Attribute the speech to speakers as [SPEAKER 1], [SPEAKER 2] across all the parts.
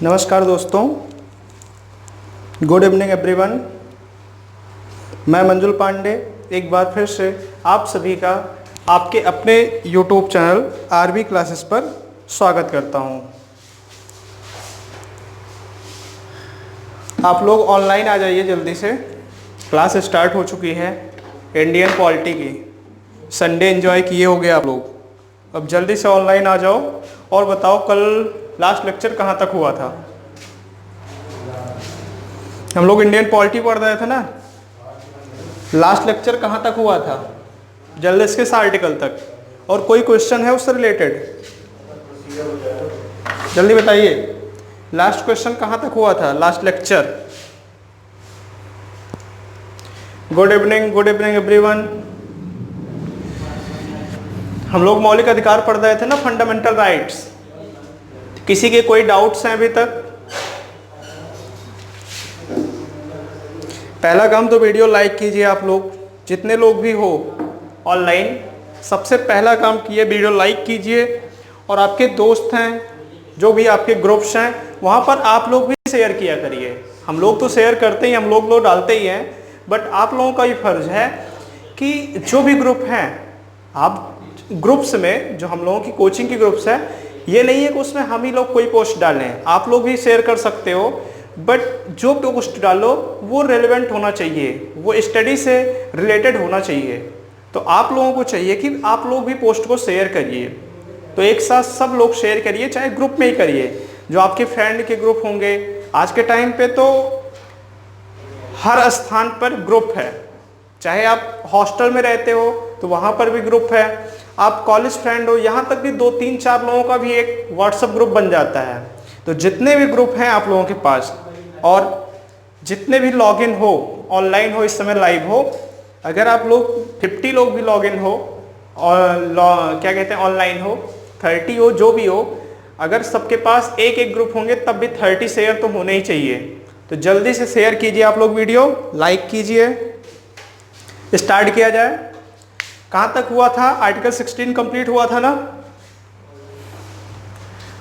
[SPEAKER 1] नमस्कार दोस्तों, good evening everyone. मैं मंजुल पांडे एक बार फिर से आप सभी का आपके अपने यूट्यूब चैनल आरबी क्लासेस पर स्वागत करता हूं। आप लोग ऑनलाइन आ जाइए जल्दी से, क्लास स्टार्ट हो चुकी है। इंडियन पॉलिटी की संडे एंजॉय किए होंगे आप लोग, अब जल्दी से ऑनलाइन आ जाओ और बताओ कल लास्ट लेक्चर कहाँ तक हुआ था। हम लोग इंडियन पॉलिटी पढ़ रहे थे ना, लास्ट लेक्चर कहाँ तक हुआ था? जल्दी से किस आर्टिकल तक, और कोई क्वेश्चन है उससे रिलेटेड? जल्दी बताइए, लास्ट क्वेश्चन कहाँ तक हुआ था last lecture? Good evening everyone. हम लोग मौलिक अधिकार पढ़ रहे थे ना, फंडामेंटल राइट्स। किसी के कोई डाउट्स हैं अभी तक? पहला काम तो वीडियो लाइक कीजिए आप लोग, जितने लोग भी हो ऑनलाइन, सबसे पहला काम किए वीडियो लाइक कीजिए। और आपके दोस्त हैं, जो भी आपके ग्रुप्स हैं, वहाँ पर आप लोग भी शेयर किया करिए। हम लोग तो शेयर करते ही, हम लोग डालते ही हैं, बट आप लोगों का भी फर्ज है कि जो भी ग्रुप हैं, आप ग्रुप्स में, जो हम लोगों की कोचिंग की ग्रुप्स है, ये नहीं है कि उसमें हम ही लोग कोई पोस्ट डालें, आप लोग भी शेयर कर सकते हो, बट जो पोस्ट डालो वो रेलेवेंट होना चाहिए, वो स्टडी से रिलेटेड होना चाहिए। तो आप लोगों को चाहिए कि आप लोग भी पोस्ट को शेयर करिए। तो एक साथ सब लोग शेयर करिए, चाहे ग्रुप में ही करिए, जो आपके फ्रेंड के ग्रुप होंगे। आज के टाइम पे तो हर स्थान पर ग्रुप है, चाहे आप हॉस्टल में रहते हो तो वहाँ पर भी ग्रुप है, आप कॉलेज फ्रेंड हो, यहाँ तक भी 2-3-4 लोगों का भी एक व्हाट्सएप ग्रुप बन जाता है। तो जितने भी ग्रुप हैं आप लोगों के पास, और जितने भी लॉगिन हो, ऑनलाइन हो, इस समय लाइव हो, अगर आप लोग 50 लोग भी लॉगिन हो और क्या कहते हैं ऑनलाइन हो, 30 हो, जो भी हो, अगर सबके पास एक एक ग्रुप होंगे तब भी 30 शेयर तो होने ही चाहिए। तो जल्दी से शेयर कीजिए आप लोग, वीडियो लाइक कीजिए। स्टार्ट किया जाए। कहाँ तक हुआ था? आर्टिकल 16 कंप्लीट हुआ था ना?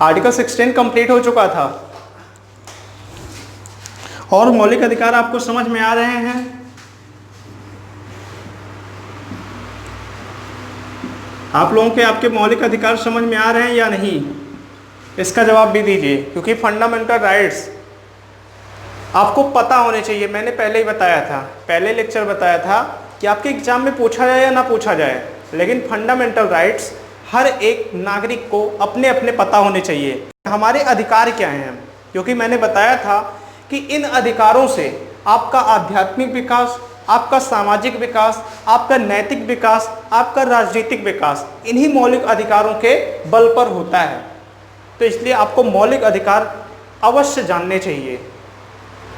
[SPEAKER 1] आर्टिकल 16 कंप्लीट हो चुका था। और मौलिक अधिकार आपको समझ में आ रहे हैं? आप लोगों के आपके मौलिक अधिकार समझ में आ रहे हैं या नहीं? इसका जवाब भी दीजिए, क्योंकि फंडामेंटल राइट्स आपको पता होने चाहिए। मैंने पहले ही बताया था, पहले लेक्चर बताया था कि आपके एग्जाम में पूछा जाए या ना पूछा जाए, लेकिन फंडामेंटल राइट्स हर एक नागरिक को अपने अपने पता होने चाहिए, हमारे अधिकार क्या हैं। क्योंकि मैंने बताया था कि इन अधिकारों से आपका आध्यात्मिक विकास, आपका सामाजिक विकास, आपका नैतिक विकास, आपका राजनीतिक विकास इन्हीं मौलिक अधिकारों के बल पर होता है। तो इसलिए आपको मौलिक अधिकार अवश्य जानने चाहिए,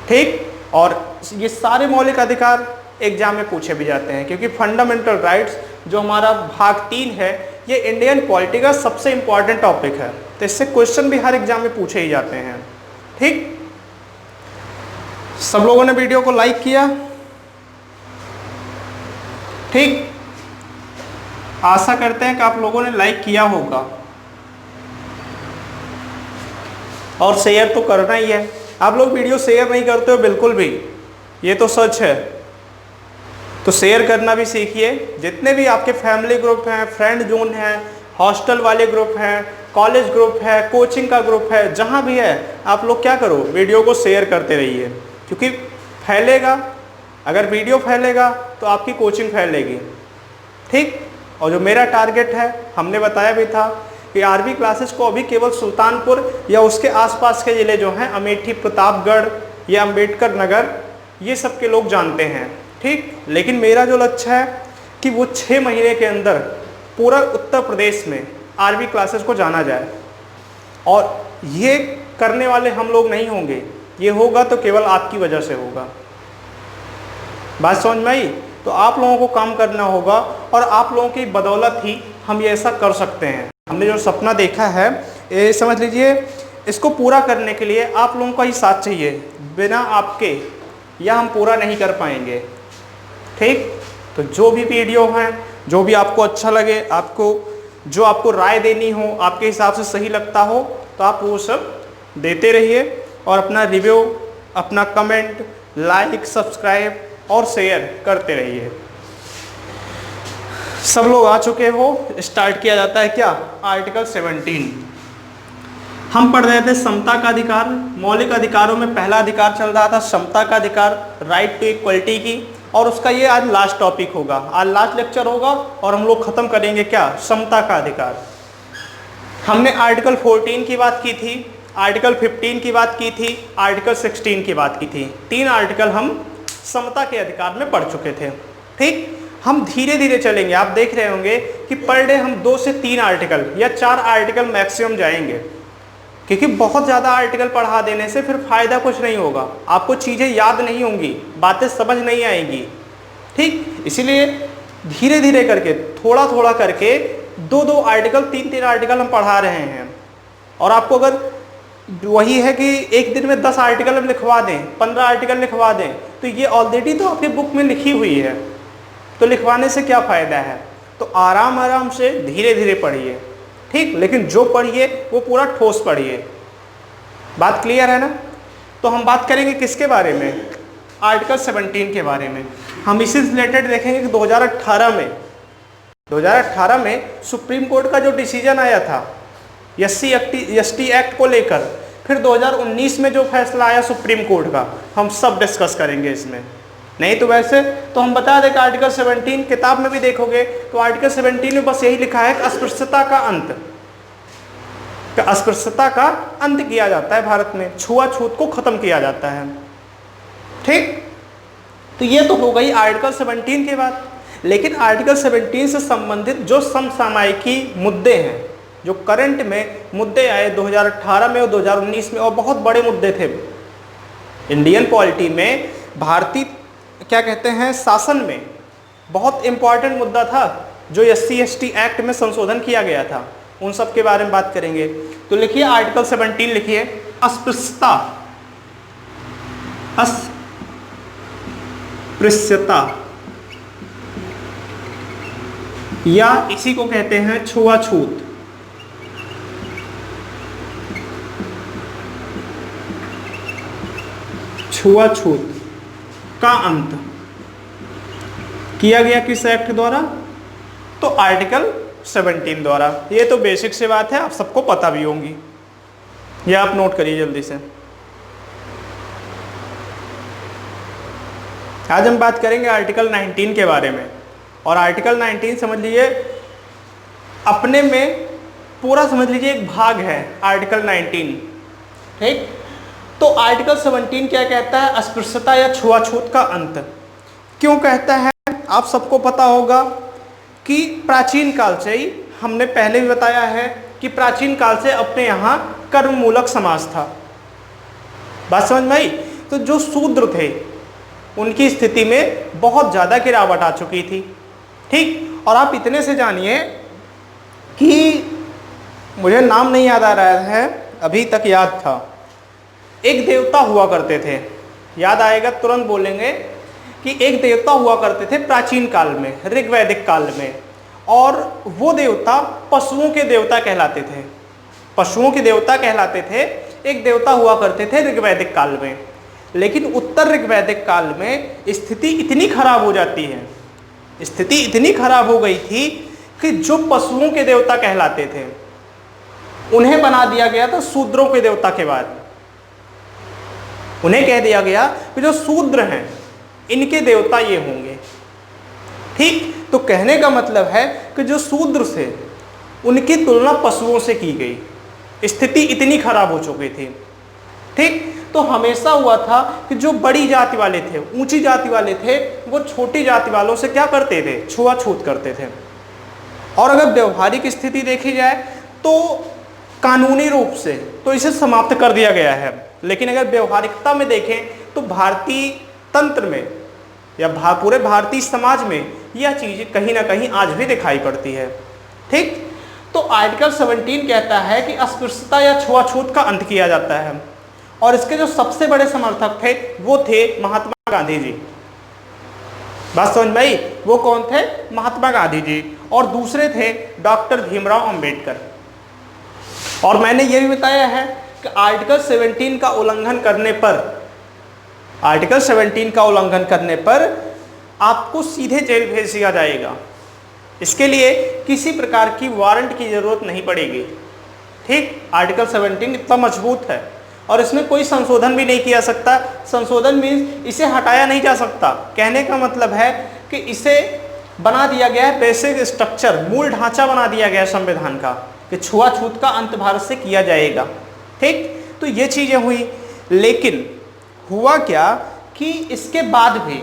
[SPEAKER 1] ठीक। और ये सारे मौलिक अधिकार एग्जाम में पूछे भी जाते हैं, क्योंकि फंडामेंटल राइट्स जो हमारा भाग 3 है, ये इंडियन पॉलिटी का सबसे इंपॉर्टेंट टॉपिक है। तो इससे क्वेश्चन भी हर एग्जाम में पूछे ही जाते हैं, ठीक। सब लोगों ने वीडियो को लाइक किया, ठीक। आशा करते हैं कि आप लोगों ने लाइक किया होगा, और शेयर तो करना ही है। आप लोग वीडियो शेयर नहीं करते हो बिल्कुल भी, ये तो सच है। तो शेयर करना भी सीखिए। जितने भी आपके फैमिली ग्रुप हैं, फ्रेंड जोन है, हॉस्टल वाले ग्रुप हैं, कॉलेज ग्रुप है, कोचिंग का ग्रुप है, जहाँ भी है, आप लोग क्या करो, वीडियो को शेयर करते रहिए, क्योंकि फैलेगा। अगर वीडियो फैलेगा तो आपकी कोचिंग फैलेगी, ठीक। और जो मेरा टारगेट है, हमने बताया भी था कि आरबी क्लासेस को अभी केवल सुल्तानपुर या उसके आसपास के ज़िले जो हैं, अमेठी, प्रतापगढ़ या अंबेडकर नगर, ये सब के लोग जानते हैं, ठीक। लेकिन मेरा जो लक्ष्य है कि वो 6 महीने के अंदर पूरा उत्तर प्रदेश में आरबी क्लासेस को जाना जाए। और ये करने वाले हम लोग नहीं होंगे, ये होगा तो केवल आपकी वजह से होगा। बात समझ में आई? तो आप लोगों को काम करना होगा, और आप लोगों की बदौलत ही हम ये ऐसा कर सकते हैं। हमने जो सपना देखा है, ये समझ लीजिए, इसको पूरा करने के लिए आप लोगों का ही साथ चाहिए। बिना आपके या हम पूरा नहीं कर पाएंगे, ठीक। तो जो भी वीडियो हैं, जो भी आपको अच्छा लगे, आपको जो आपको राय देनी हो, आपके हिसाब से सही लगता हो, तो आप वो सब देते रहिए और अपना रिव्यू, अपना कमेंट, लाइक, सब्सक्राइब और शेयर करते रहिए। सब लोग आ चुके हो, स्टार्ट किया जाता है क्या? आर्टिकल 17। हम पढ़ रहे थे समता का अधिकार। मौलिक अधिकारों में पहला अधिकार चल रहा था समता का अधिकार, राइट टू इक्वलिटी की, और उसका ये आज लास्ट टॉपिक होगा, आज लास्ट लेक्चर होगा और हम लोग खत्म करेंगे क्या? समता का अधिकार। हमने आर्टिकल 14 की बात की थी, आर्टिकल 15 की बात की थी, आर्टिकल 16 की बात की थी। 3 आर्टिकल हम समता के अधिकार में पढ़ चुके थे। ठीक, हम धीरे धीरे चलेंगे। आप देख रहे होंगे कि पर डे हम 2 से 3 आर्टिकल या 4 आर्टिकल मैक्सिमम जाएंगे, क्योंकि बहुत ज़्यादा आर्टिकल पढ़ा देने से फिर फायदा कुछ नहीं होगा, आपको चीज़ें याद नहीं होंगी, बातें समझ नहीं आएंगी। ठीक, इसीलिए धीरे धीरे करके, थोड़ा थोड़ा करके 2-2 आर्टिकल, 3-3 आर्टिकल हम पढ़ा रहे हैं। और आपको अगर वही है कि एक दिन में 10 आर्टिकल हम लिखवा दें, 15 आर्टिकल लिखवा दें, तो ये ऑलरेडी तो आपकी बुक में लिखी हुई है, तो लिखवाने से क्या फ़ायदा है? तो आराम आराम से धीरे धीरे पढ़िए। ठीक, लेकिन जो पढ़िए वो पूरा ठोस पढ़िए। बात क्लियर है ना? तो हम बात करेंगे किसके बारे में? आर्टिकल 17 के बारे में। हम इसी से रिलेटेड देखेंगे कि 2018 में सुप्रीम कोर्ट का जो डिसीजन आया था एसटी एक्ट को लेकर, फिर 2019 में जो फैसला आया सुप्रीम कोर्ट का, हम सब डिस्कस करेंगे इसमें। नहीं तो वैसे तो हम बता दें कि आर्टिकल 17 किताब में भी देखोगे तो आर्टिकल 17 में बस यही लिखा है कि अस्पृश्यता का अंत, अस्पृश्यता का अंत किया जाता है भारत में, छुआछूत को खत्म किया जाता है। ठीक, तो ये तो हो गई आर्टिकल 17 के बाद। लेकिन आर्टिकल 17 से संबंधित जो समसामयिकी मुद्दे हैं, जो करंट में मुद्दे आए 2018 में और 2019 में, और बहुत बड़े मुद्दे थे इंडियन पॉलिटी में, भारतीय क्या कहते हैं शासन में, बहुत इंपॉर्टेंट मुद्दा था जो SC/ST एक्ट में संशोधन किया गया था, उन सब के बारे में बात करेंगे। तो लिखिए आर्टिकल 17 लिखिए, अस्पृश्यता, अस्पृश्यता या इसी को कहते हैं छुआछूत। छुआछूत का अंत किया गया किस एक्ट द्वारा? तो आर्टिकल 17 द्वारा। ये तो बेसिक से बात है, आप सबको पता भी होंगी, ये आप नोट करिए जल्दी से। आज हम बात करेंगे आर्टिकल 19 के बारे में। और आर्टिकल 19 समझ लीजिए अपने में पूरा, समझ लीजिए एक भाग है आर्टिकल 19। ठीक, तो आर्टिकल 17 क्या कहता है? अस्पृश्यता या छुआछूत का अंत। क्यों कहता है? आप सबको पता होगा कि प्राचीन काल से ही, हमने पहले भी बताया है कि प्राचीन काल से अपने यहाँ कर्ममूलक समाज था। बात समझ में आई? तो जो शूद्र थे उनकी स्थिति में बहुत ज़्यादा गिरावट आ चुकी थी। ठीक, और आप इतने से जानिए कि मुझे नाम नहीं याद आ रहा है, अभी तक याद था, एक देवता हुआ करते थे, याद आएगा तुरंत बोलेंगे कि एक देवता हुआ करते थे प्राचीन काल में, ऋग्वैदिक काल में, और वो देवता पशुओं के देवता कहलाते थे। पशुओं के देवता कहलाते थे, एक देवता हुआ करते थे ऋग्वैदिक काल में। लेकिन उत्तर ऋग्वैदिक काल में स्थिति इतनी खराब हो जाती है, स्थिति इतनी खराब हो गई थी कि जो पशुओं के देवता कहलाते थे उन्हें बना दिया गया था शूद्रों के देवता के बाद। उन्हें कह दिया गया कि जो शूद्र हैं इनके देवता ये होंगे। ठीक, तो कहने का मतलब है कि जो शूद्र से उनकी तुलना पशुओं से की गई, स्थिति इतनी खराब हो चुकी थी। ठीक, तो हमेशा हुआ था कि जो बड़ी जाति वाले थे, ऊंची जाति वाले थे, वो छोटी जाति वालों से क्या करते थे? छुआछूत करते थे। और अगर व्यवहारिक स्थिति देखी जाए तो कानूनी रूप से तो इसे समाप्त कर दिया गया है, लेकिन अगर व्यवहारिकता में देखें तो भारतीय तंत्र में या पूरे भारतीय समाज में यह चीज़ कहीं ना कहीं आज भी दिखाई पड़ती है। ठीक, तो आर्टिकल 17 कहता है कि अस्पृश्यता या छुआछूत का अंत किया जाता है, और इसके जो सबसे बड़े समर्थक थे वो थे महात्मा गांधी जी। बात समझ में आई? वो कौन थे? महात्मा गांधी जी। और दूसरे थे डॉक्टर भीमराव अंबेडकर। और मैंने ये भी बताया है कि आर्टिकल 17 का उल्लंघन करने पर आपको सीधे जेल भेज दिया जाएगा। इसके लिए किसी प्रकार की वारंट की जरूरत नहीं पड़ेगी। ठीक, आर्टिकल 17 इतना मजबूत है और इसमें कोई संशोधन भी नहीं किया सकता। संशोधन मीन्स इसे हटाया नहीं जा सकता। कहने का मतलब है कि इसे बना दिया गया है, बेसिक स्ट्रक्चर, मूल ढांचा बना दिया गया है संविधान का कि छुआछूत का अंत भारत से किया जाएगा। ठीक, तो ये चीजें हुई। लेकिन हुआ क्या कि इसके बाद भी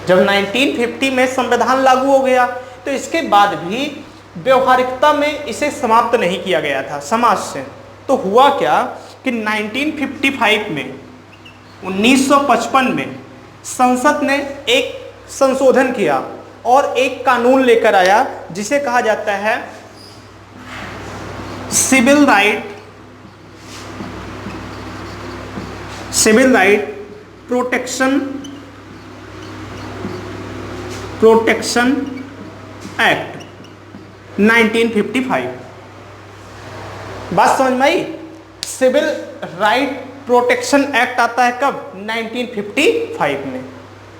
[SPEAKER 1] जब 1950 में संविधान लागू हो गया तो इसके बाद भी व्यवहारिकता में इसे समाप्त नहीं किया गया था समाज से। तो हुआ क्या कि 1955 में 1955 में संसद ने एक संशोधन किया और एक कानून लेकर आया जिसे कहा जाता है सिविल राइट प्रोटेक्शन एक्ट 1955। बात समझ में आई? सिविल राइट प्रोटेक्शन एक्ट आता है कब? 1955 में।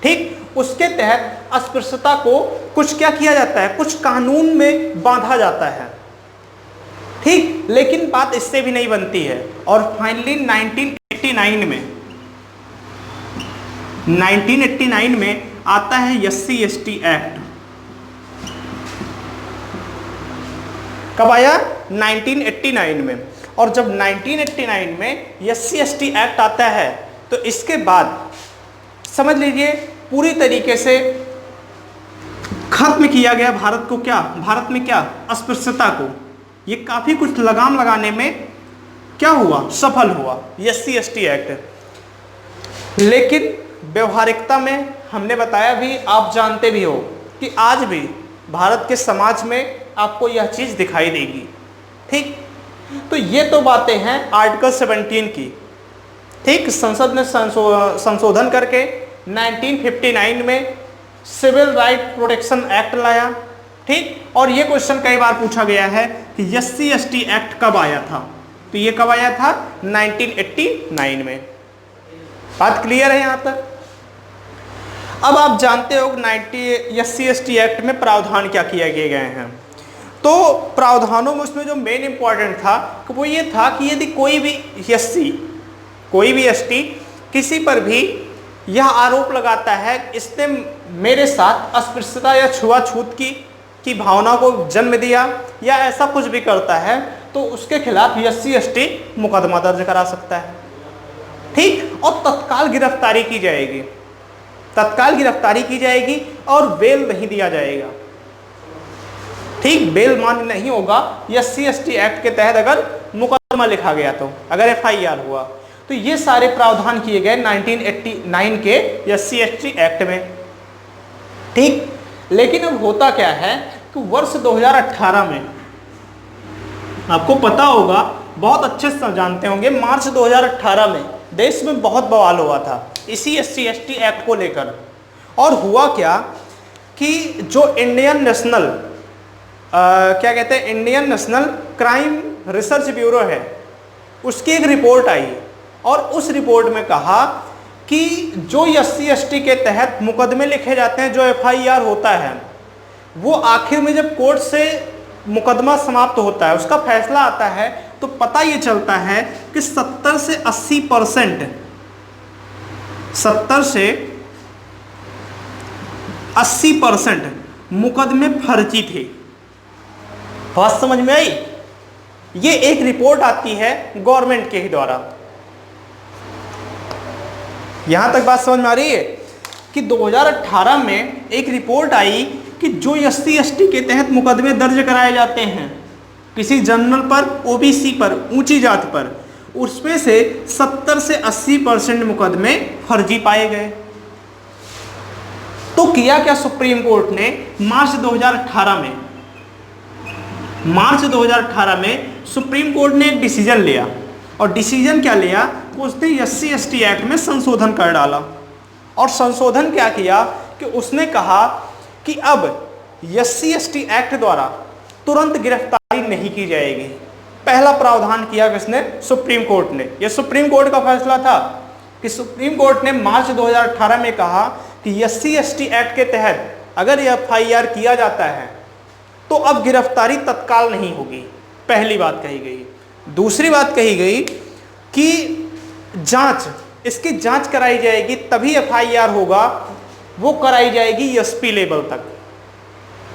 [SPEAKER 1] ठीक, उसके तहत अस्पृश्यता को कुछ क्या किया जाता है, कुछ कानून में बांधा जाता है। ठीक, लेकिन बात इससे भी नहीं बनती है। और फाइनली 1989 में आता है SC/ST एक्ट। कब आया? 1989 में। और जब 1989 में SC/ST एक्ट आता है तो इसके बाद समझ लीजिए पूरी तरीके से खत्म किया गया भारत में क्या? अस्पृश्यता को। ये काफी कुछ लगाम लगाने में क्या हुआ? सफल हुआ SC/ST एक्ट। लेकिन व्यवहारिकता में हमने बताया भी, आप जानते भी हो कि आज भी भारत के समाज में आपको यह चीज दिखाई देगी। ठीक, तो ये तो बातें हैं आर्टिकल 17 की। ठीक, संसद ने संशोधन करके 1959 में सिविल राइट प्रोटेक्शन एक्ट लाया। ठीक, और ये क्वेश्चन कई बार पूछा गया है कि SC/ST एक्ट कब आया था? तो ये कब आया था? 1989 में। बात क्लियर है यहां तक? अब आप जानते हो SC/ST एक्ट में प्रावधान क्या किए गए हैं। तो प्रावधानों में उसमें जो मेन इंपॉर्टेंट था वो ये था कि यदि कोई भी ST किसी पर भी यह आरोप लगाता है इसने मेरे साथ अस्पृश्यता या छुआछूत की भावना को जन्म दिया या ऐसा कुछ भी करता है तो उसके खिलाफ SC/ST मुकदमा दर्ज करा सकता है। ठीक, और तत्काल गिरफ्तारी की जाएगी और बेल नहीं दिया जाएगा। ठीक, बेल मान्य नहीं होगा SC/ST एक्ट के तहत अगर मुकदमा लिखा गया तो, अगर FIR हुआ। तो ये सारे प्रावधान किए गए 1989 के SC/ST एक्ट में। ठीक, लेकिन अब होता क्या है कि वर्ष 2018 में आपको पता होगा, बहुत अच्छे से जानते होंगे, मार्च 2018 में देश में बहुत बवाल हुआ था इसी SC/ST एक्ट को लेकर। और हुआ क्या कि जो Indian national crime research bureau है, उसकी एक रिपोर्ट आई और उस रिपोर्ट में कहा कि जो SC/ST के तहत मुकदमे लिखे जाते हैं, जो FIR होता है, वो आखिर में जब कोर्ट से मुकदमा समाप्त होता है, उसका फैसला आता है, तो पता ये चलता है कि 70 से 80% मुकदमे फर्जी थे। बात समझ में आई? ये एक रिपोर्ट आती है गवर्नमेंट के ही द्वारा। यहां तक बात समझ में आ रही है कि 2018 में एक रिपोर्ट आई कि जो SC/ST के तहत मुकदमे दर्ज कराए जाते हैं किसी जनरल पर, OBC पर, ऊंची जाति पर, उसमें से 70 से 80% मुकदमे फर्जी पाए गए। तो किया क्या सुप्रीम कोर्ट ने? मार्च 2018 में सुप्रीम कोर्ट ने एक डिसीजन लिया। और डिसीजन क्या लिया? उसने SC/ST एक्ट में संशोधन कर डाला। और संशोधन क्या किया कि उसने कहा कि अब SC/ST एक्ट द्वारा तुरंत गिरफ्तारी नहीं की जाएगी। पहला प्रावधान किया किसने? सुप्रीम कोर्ट ने। यह सुप्रीम कोर्ट का फैसला था कि सुप्रीम कोर्ट ने मार्च 2018 में कहा कि SC/ST एक्ट के तहत अगर यह FIR किया जाता है तो अब गिरफ्तारी तत्काल नहीं होगी। पहली बात कही गई। दूसरी बात कही गई कि इसकी जांच कराई जाएगी, तभी FIR होगा, वो कराई जाएगी SP लेवल तक।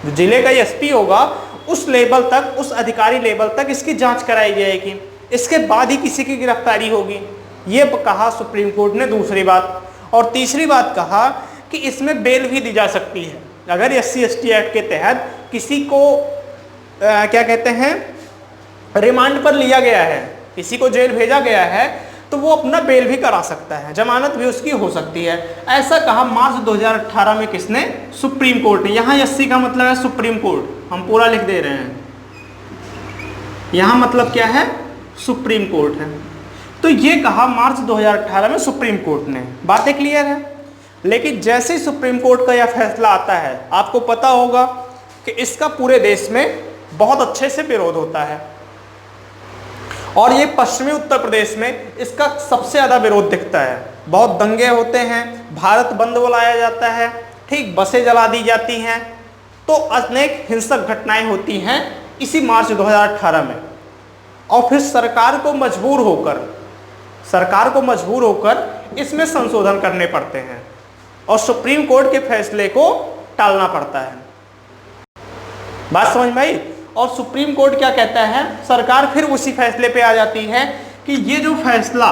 [SPEAKER 1] जो जिले का SP होगा उस लेवल तक, उस अधिकारी लेवल तक इसकी जांच कराई जाएगी, इसके बाद ही किसी की गिरफ्तारी होगी। ये कहा सुप्रीम कोर्ट ने दूसरी बात। और तीसरी बात कहा कि इसमें बेल भी दी जा सकती है। अगर SC/ST एक्ट के तहत किसी को क्या कहते हैं, रिमांड पर लिया गया है, किसी को जेल भेजा गया है, तो वो अपना बेल भी करा सकता है, जमानत भी उसकी हो सकती है। ऐसा कहा मार्च 2018 में किसने? सुप्रीम कोर्ट ने। यहाँ SC का मतलब है सुप्रीम कोर्ट, हम पूरा लिख दे रहे हैं। यहाँ मतलब क्या है? सुप्रीम कोर्ट है। तो ये कहा मार्च 2018 में सुप्रीम कोर्ट ने। बातें क्लियर है। लेकिन जैसे ही सुप्रीम कोर्ट का यह फैसला आता है, आपको पता होगा कि इसका पूरे देश में बहुत अच्छे से विरोध होता है, और ये पश्चिमी उत्तर प्रदेश में इसका सबसे ज़्यादा विरोध दिखता है। बहुत दंगे होते हैं, भारत बंद बुलाया जाता है, ठीक, बसें जला दी जाती हैं, तो अनेक हिंसक घटनाएं होती हैं इसी मार्च 2018 में। और फिर सरकार को मजबूर होकर इसमें संशोधन करने पड़ते हैं और सुप्रीम कोर्ट के फैसले को टालना पड़ता है। बात समझ में आई? और सुप्रीम कोर्ट क्या कहता है? सरकार फिर उसी फैसले पे आ जाती है कि ये जो फैसला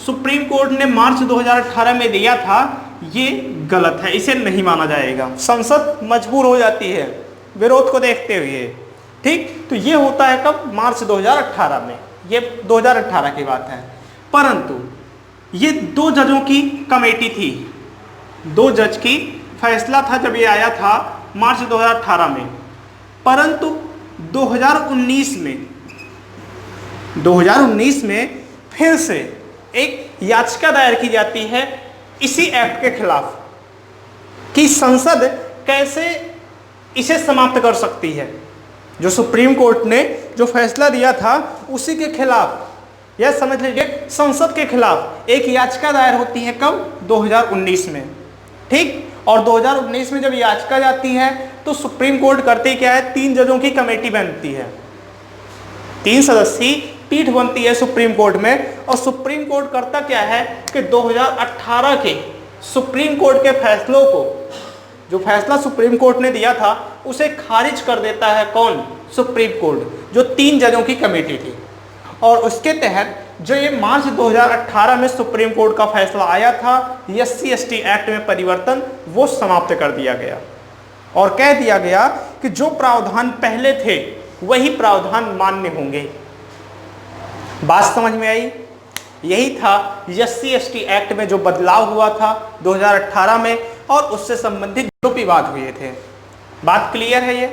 [SPEAKER 1] सुप्रीम कोर्ट ने मार्च 2018 में दिया था ये गलत है, इसे नहीं माना जाएगा। संसद मजबूर हो जाती है विरोध को देखते हुए, ठीक। तो ये होता है कब? मार्च 2018 में। ये 2018 की बात है। परंतु ये 2 जजों की कमेटी थी, 2 जज की फैसला था जब ये आया था मार्च 2018 में। परंतु 2019 में फिर से एक याचिका दायर की जाती है इसी एक्ट के खिलाफ कि संसद कैसे इसे समाप्त कर सकती है। जो सुप्रीम कोर्ट ने जो फैसला दिया था उसी के खिलाफ, यह समझ लीजिए संसद के खिलाफ एक याचिका दायर होती है। कब? 2019 में, ठीक। और 2019 में जब याचिका जाती है तो सुप्रीम कोर्ट करते क्या है? 3 जजों की कमेटी बनती है, 3 सदस्यीय पीठ बनती है सुप्रीम कोर्ट में। और सुप्रीम कोर्ट करता क्या है कि 2018 के सुप्रीम कोर्ट के फैसलों को, जो फैसला सुप्रीम कोर्ट ने दिया था उसे खारिज कर देता है। कौन? सुप्रीम कोर्ट, जो 3 जजों की कमेटी थी। और उसके तहत जो ये मार्च 2018 में सुप्रीम कोर्ट का फैसला आया था SC/ST एक्ट में परिवर्तन, वो समाप्त कर दिया गया और कह दिया गया कि जो प्रावधान पहले थे वही प्रावधान मान्य होंगे। बात समझ में आई? यही था SC/ST एक्ट में जो बदलाव हुआ था 2018 में, और उससे संबंधित जो विवाद हुए थे। बात क्लियर है? ये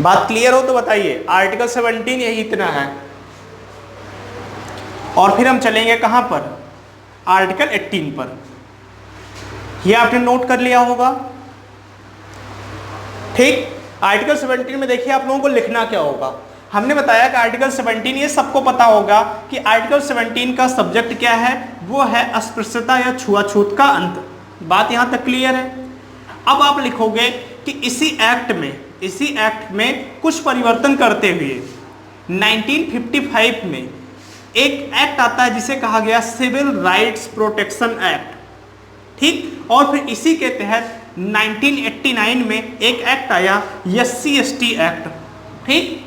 [SPEAKER 1] बात क्लियर हो तो बताइए। आर्टिकल 17 यही इतना है। और फिर हम चलेंगे कहां पर? आर्टिकल 18 पर। यह आपने नोट कर लिया होगा, ठीक। आर्टिकल 17 में देखिए आप लोगों को लिखना क्या होगा। हमने बताया कि आर्टिकल 17, ये सबको पता होगा कि आर्टिकल 17 का सब्जेक्ट क्या है? वो है अस्पृश्यता या छुआछूत का अंत। बात यहां तक क्लियर है? अब आप लिखोगे कि इसी एक्ट में कुछ परिवर्तन करते हुए 1955 में एक एक्ट आता है जिसे कहा गया सिविल राइट्स प्रोटेक्शन एक्ट, ठीक। और फिर इसी के तहत 1989 में एक एक्ट आया SC/ST एक्ट, ठीक।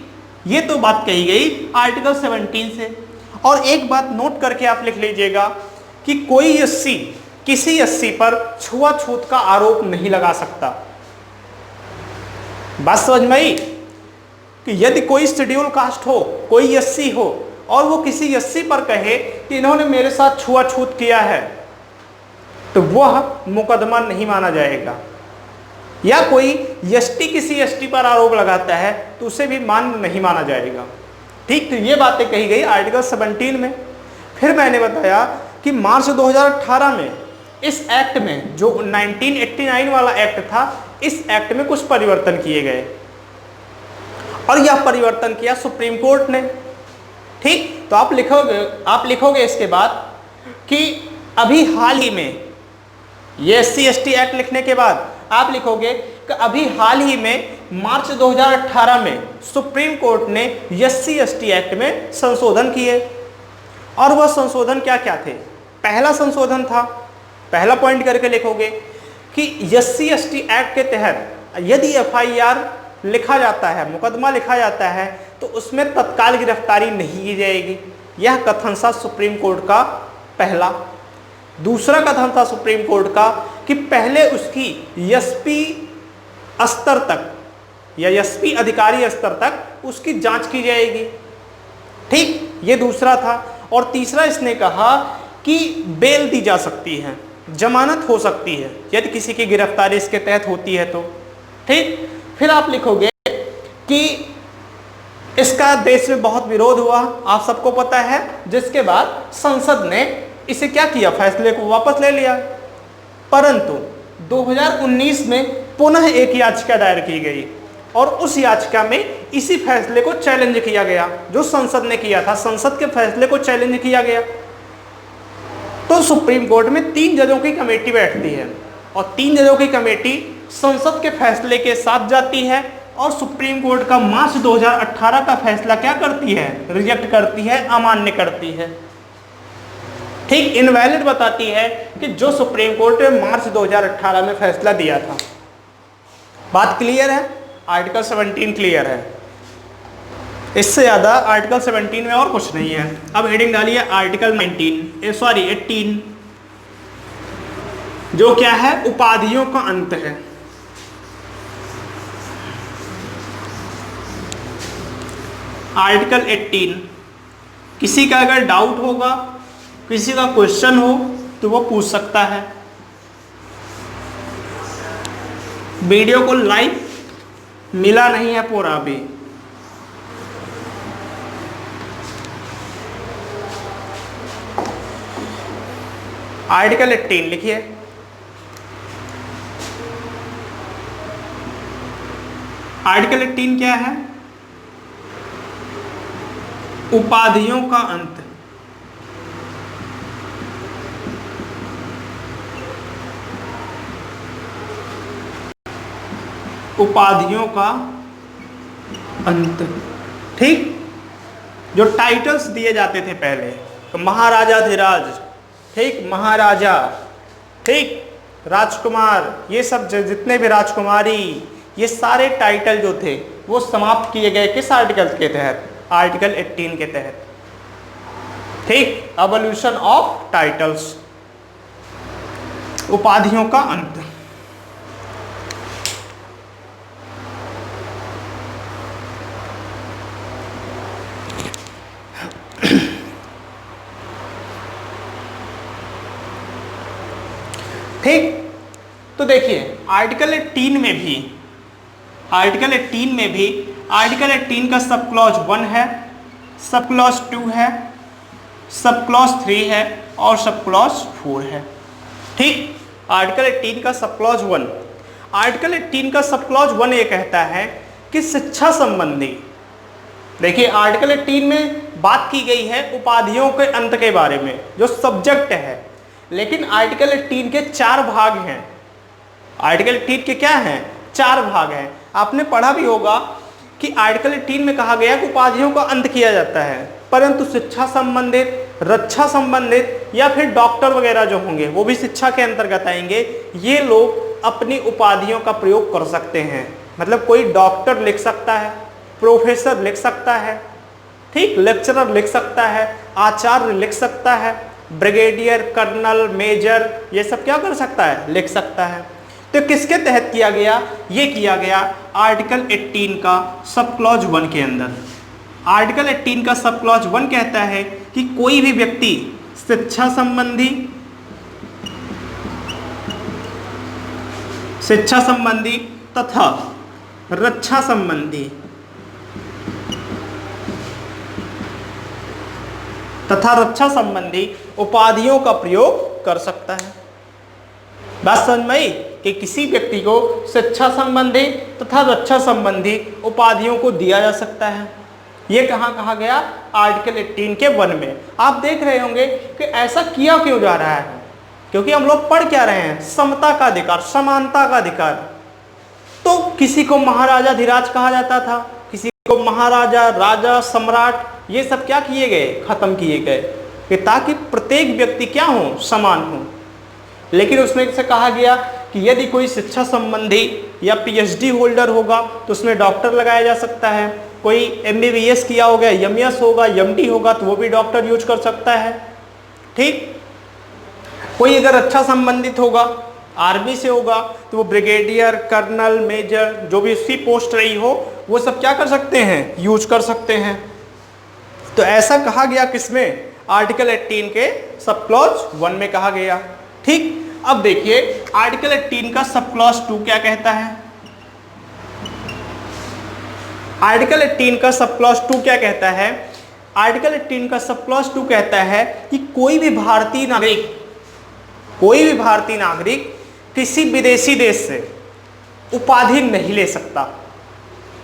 [SPEAKER 1] ये तो बात कही गई आर्टिकल 17 से। और एक बात नोट करके आप लिख लीजिएगा कि कोई SC किसी SC पर छुआछूत का आरोप नहीं लगा सकता। बात समझ में आई? कि यदि कोई शेड्यूल कास्ट हो, कोई SC हो, और वो किसी SC पर कहे कि इन्होंने मेरे साथ छुआछूत किया है, तो वह मुकदमा नहीं माना जाएगा। या कोई ST किसी ST पर आरोप लगाता है तो उसे भी नहीं माना जाएगा, ठीक। तो ये बातें कही गई आर्टिकल 17 में। फिर मैंने बताया कि मार्च 2018 में इस एक्ट में जो 1989 वाला एक्ट था, इस एक्ट में कुछ परिवर्तन किए गए और यह परिवर्तन किया सुप्रीम कोर्ट ने। ठीक, तो आप लिखोगे इसके बाद कि अभी हाल ही में ये SC/ST एक्ट लिखने के बाद आप लिखोगे कि अभी हाल ही में मार्च 2018 में सुप्रीम कोर्ट ने SC/ST एक्ट में संशोधन किए। और वह संशोधन क्या क्या थे? पहला संशोधन था, पहला पॉइंट करके लिखोगे कि SC/ST एक्ट के तहत यदि FIR लिखा जाता है, मुकदमा लिखा जाता है, तो उसमें तत्काल गिरफ्तारी नहीं की जाएगी। यह कथन था सुप्रीम कोर्ट का पहला। दूसरा कथन था सुप्रीम कोर्ट का कि पहले उसकी SP स्तर तक या SP अधिकारी स्तर तक उसकी जांच की जाएगी। ठीक, ये दूसरा था। और तीसरा इसने कहा कि बेल दी जा सकती है, जमानत हो सकती है यदि किसी की गिरफ्तारी इसके तहत होती है तो। ठीक, फिर आप लिखोगे कि इसका देश में बहुत विरोध हुआ, आप सबको पता है, जिसके बाद संसद ने इसे क्या किया, फैसले को वापस ले लिया। परंतु 2019 में पुनः एक याचिका दायर की गई और उस याचिका में इसी फैसले को चैलेंज किया गया जो संसद ने किया था। संसद के फैसले को चैलेंज किया गया। तो सुप्रीम कोर्ट में 3 जजों की कमेटी बैठती है और 3 जजों की कमेटी संसद के फैसले के साथ जाती है और सुप्रीम कोर्ट का मार्च 2018 का फैसला क्या करती है, रिजेक्ट करती है, अमान्य करती है। ठीक, इनवैलिड बताती है कि जो सुप्रीम कोर्ट ने मार्च 2018 में फैसला दिया था। बात क्लियर है? आर्टिकल 17 क्लियर है। इससे ज्यादा आर्टिकल 17 में और कुछ नहीं है। अब हेडिंग डालिए आर्टिकल 18, जो क्या है, उपाधियों का अंत है। आर्टिकल 18, किसी का अगर डाउट होगा, किसी का क्वेश्चन हो तो वो पूछ सकता है। वीडियो को लाइक मिला नहीं है पूरा अभी। आर्टिकल 18 लिखिए। आर्टिकल 18 क्या है? उपाधियों का अंत। उपाधियों का अंत। ठीक, जो टाइटल्स दिए जाते थे पहले, तो महाराजाधिराज, ठीक, महाराजा, ठीक, राजकुमार, ये सब जितने भी राजकुमारी, ये सारे टाइटल जो थे वो समाप्त किए गए किस आर्टिकल के तहत? आर्टिकल 18 के तहत। ठीक, एवोल्यूशन ऑफ टाइटल्स, उपाधियों का अंत। ठीक, तो देखिए आर्टिकल 18 में भी आर्टिकल 18 का सब क्लॉज 1 है, सब क्लॉज 2 है, सब क्लॉज 3 है और सब क्लॉज 4 है। ठीक, आर्टिकल 18 का सब क्लॉज 1, आर्टिकल 18 का सब क्लॉज 1 ये कहता है कि शिक्षा संबंधी, देखिए आर्टिकल 18 में बात की गई है उपाधियों के अंत के बारे में जो सब्जेक्ट है, लेकिन आर्टिकल 18 के 4 भाग हैं। आर्टिकल 18 के क्या हैं? 4 भाग हैं। आपने पढ़ा भी होगा कि आर्टिकल 18 में कहा गया कि उपाधियों का अंत किया जाता है, परंतु शिक्षा संबंधित, रक्षा संबंधित या फिर डॉक्टर वगैरह जो होंगे वो भी शिक्षा के अंतर्गत आएंगे, ये लोग अपनी उपाधियों का प्रयोग कर सकते हैं। मतलब कोई डॉक्टर लिख सकता है, प्रोफेसर लिख सकता है, ठीक, लेक्चरर लिख सकता है, आचार्य लिख सकता है, ब्रिगेडियर, कर्नल, मेजर, ये सब क्या कर सकता है? लिख सकता है। तो किसके तहत किया गया? ये किया गया आर्टिकल 18 का सब क्लॉज 1 के अंदर। आर्टिकल 18 का सब क्लॉज 1 कहता है कि कोई भी व्यक्ति शिक्षा संबंधी तथा रक्षा संबंधी उपाधियों का प्रयोग कर सकता है। बात समझ में आई कि किसी व्यक्ति को शिक्षा संबंधी तथा रक्षा संबंधी उपाधियों को दिया जा सकता है। ये कहाँ कहा गया? आर्टिकल 18 के 1 में। आप देख रहे होंगे कि ऐसा किया क्यों जा रहा है, क्योंकि हम लोग पढ़ क्या रहे हैं? समता का अधिकार, समानता का अधिकार। तो किसी को महाराजा धीराज कहा जाता था, किसी को महाराजा, राजा, सम्राट, ये सब क्या किए गए? खत्म किए गए, कि ताकि प्रत्येक व्यक्ति क्या हो? समान हो। लेकिन उसमें से कहा गया कि यदि कोई शिक्षा संबंधी या पीएचडी होल्डर होगा तो उसमें डॉक्टर लगाया जा सकता है। कोई एमबीबीएस किया होगा, एमएस होगा, एमडी होगा तो वो भी डॉक्टर यूज कर सकता है। ठीक। कोई अगर रक्षा संबंधित होगा, आर्मी से होगा, तो वो ब्रिगेडियर, कर्नल, मेजर, जो भी उसकी पोस्ट रही हो, वो सब क्या कर सकते हैं? यूज कर सकते हैं। तो ऐसा कहा गया किसमें? आर्टिकल 18 के सब क्लॉज 1 में कहा गया। ठीक। अब देखिए आर्टिकल 18 का सब क्लॉज 2 क्या कहता है? आर्टिकल 18 का सब क्लॉज 2 क्या कहता है? आर्टिकल 18 का सब क्लॉज 2 कहता है कि कोई भी भारतीय नागरिक किसी विदेशी देश से उपाधि नहीं ले सकता।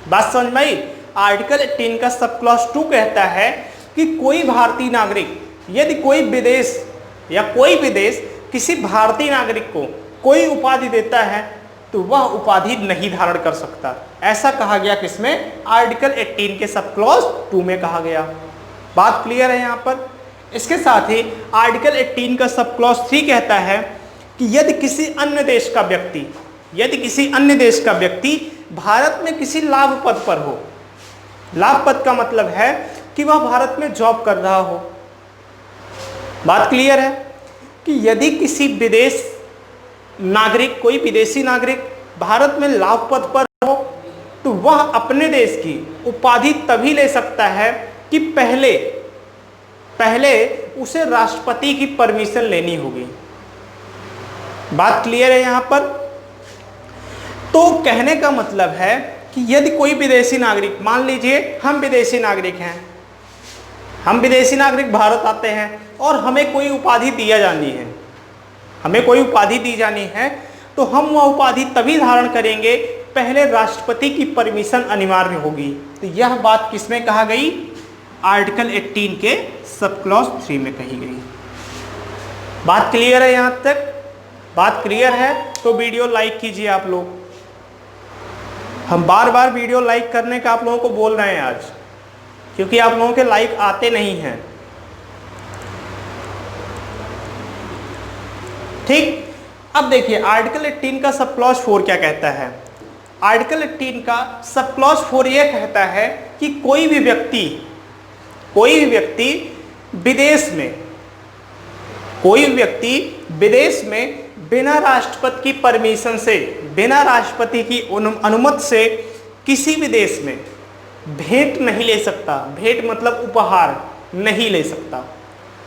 [SPEAKER 1] बात समझ में आई? आर्टिकल 18 का सब क्लॉज 2 कहता है कि कोई भारतीय नागरिक, यदि कोई विदेश या कोई विदेश किसी भारतीय नागरिक को कोई उपाधि देता है तो वह उपाधि नहीं धारण कर सकता। ऐसा कहा गया किसमें? आर्टिकल 18 के सब क्लॉज 2 में कहा गया। बात क्लियर है यहाँ पर? इसके साथ ही आर्टिकल 18 का सब क्लॉज 3 कहता है कि यदि किसी अन्य देश का व्यक्ति भारत में किसी लाभ पद पर हो, लाभ पद का मतलब है कि वह भारत में जॉब कर रहा हो। बात क्लियर है कि यदि किसी विदेश नागरिक, कोई विदेशी नागरिक भारत में लाभ पद पर हो तो वह अपने देश की उपाधि तभी ले सकता है कि पहले उसे राष्ट्रपति की परमिशन लेनी होगी। बात क्लियर है यहाँ पर? तो कहने का मतलब है कि यदि कोई विदेशी नागरिक, मान लीजिए हम विदेशी नागरिक हैं, हम विदेशी नागरिक भारत आते हैं और हमें कोई उपाधि दी जानी है, तो हम वह उपाधि तभी धारण करेंगे पहले राष्ट्रपति की परमिशन अनिवार्य होगी। तो यह बात किसमें कहा गई? आर्टिकल 18 के सब क्लॉज 3 में कही गई। बात क्लियर है यहाँ तक? बात क्लियर है तो वीडियो लाइक कीजिए आप लोग। हम बार बार वीडियो लाइक करने का आप लोगों को बोल रहे हैं आज, क्योंकि आप लोगों के लाइक आते नहीं हैं। ठीक। अब देखिए आर्टिकल 18 का सब क्लॉज 4 क्या कहता है? आर्टिकल 18 का सब क्लॉज 4 यह कहता है कि कोई भी व्यक्ति विदेश में बिना राष्ट्रपति की परमिशन से, बिना राष्ट्रपति की अनुमति से किसी भी देश में भेंट नहीं ले सकता। भेंट मतलब उपहार नहीं ले सकता।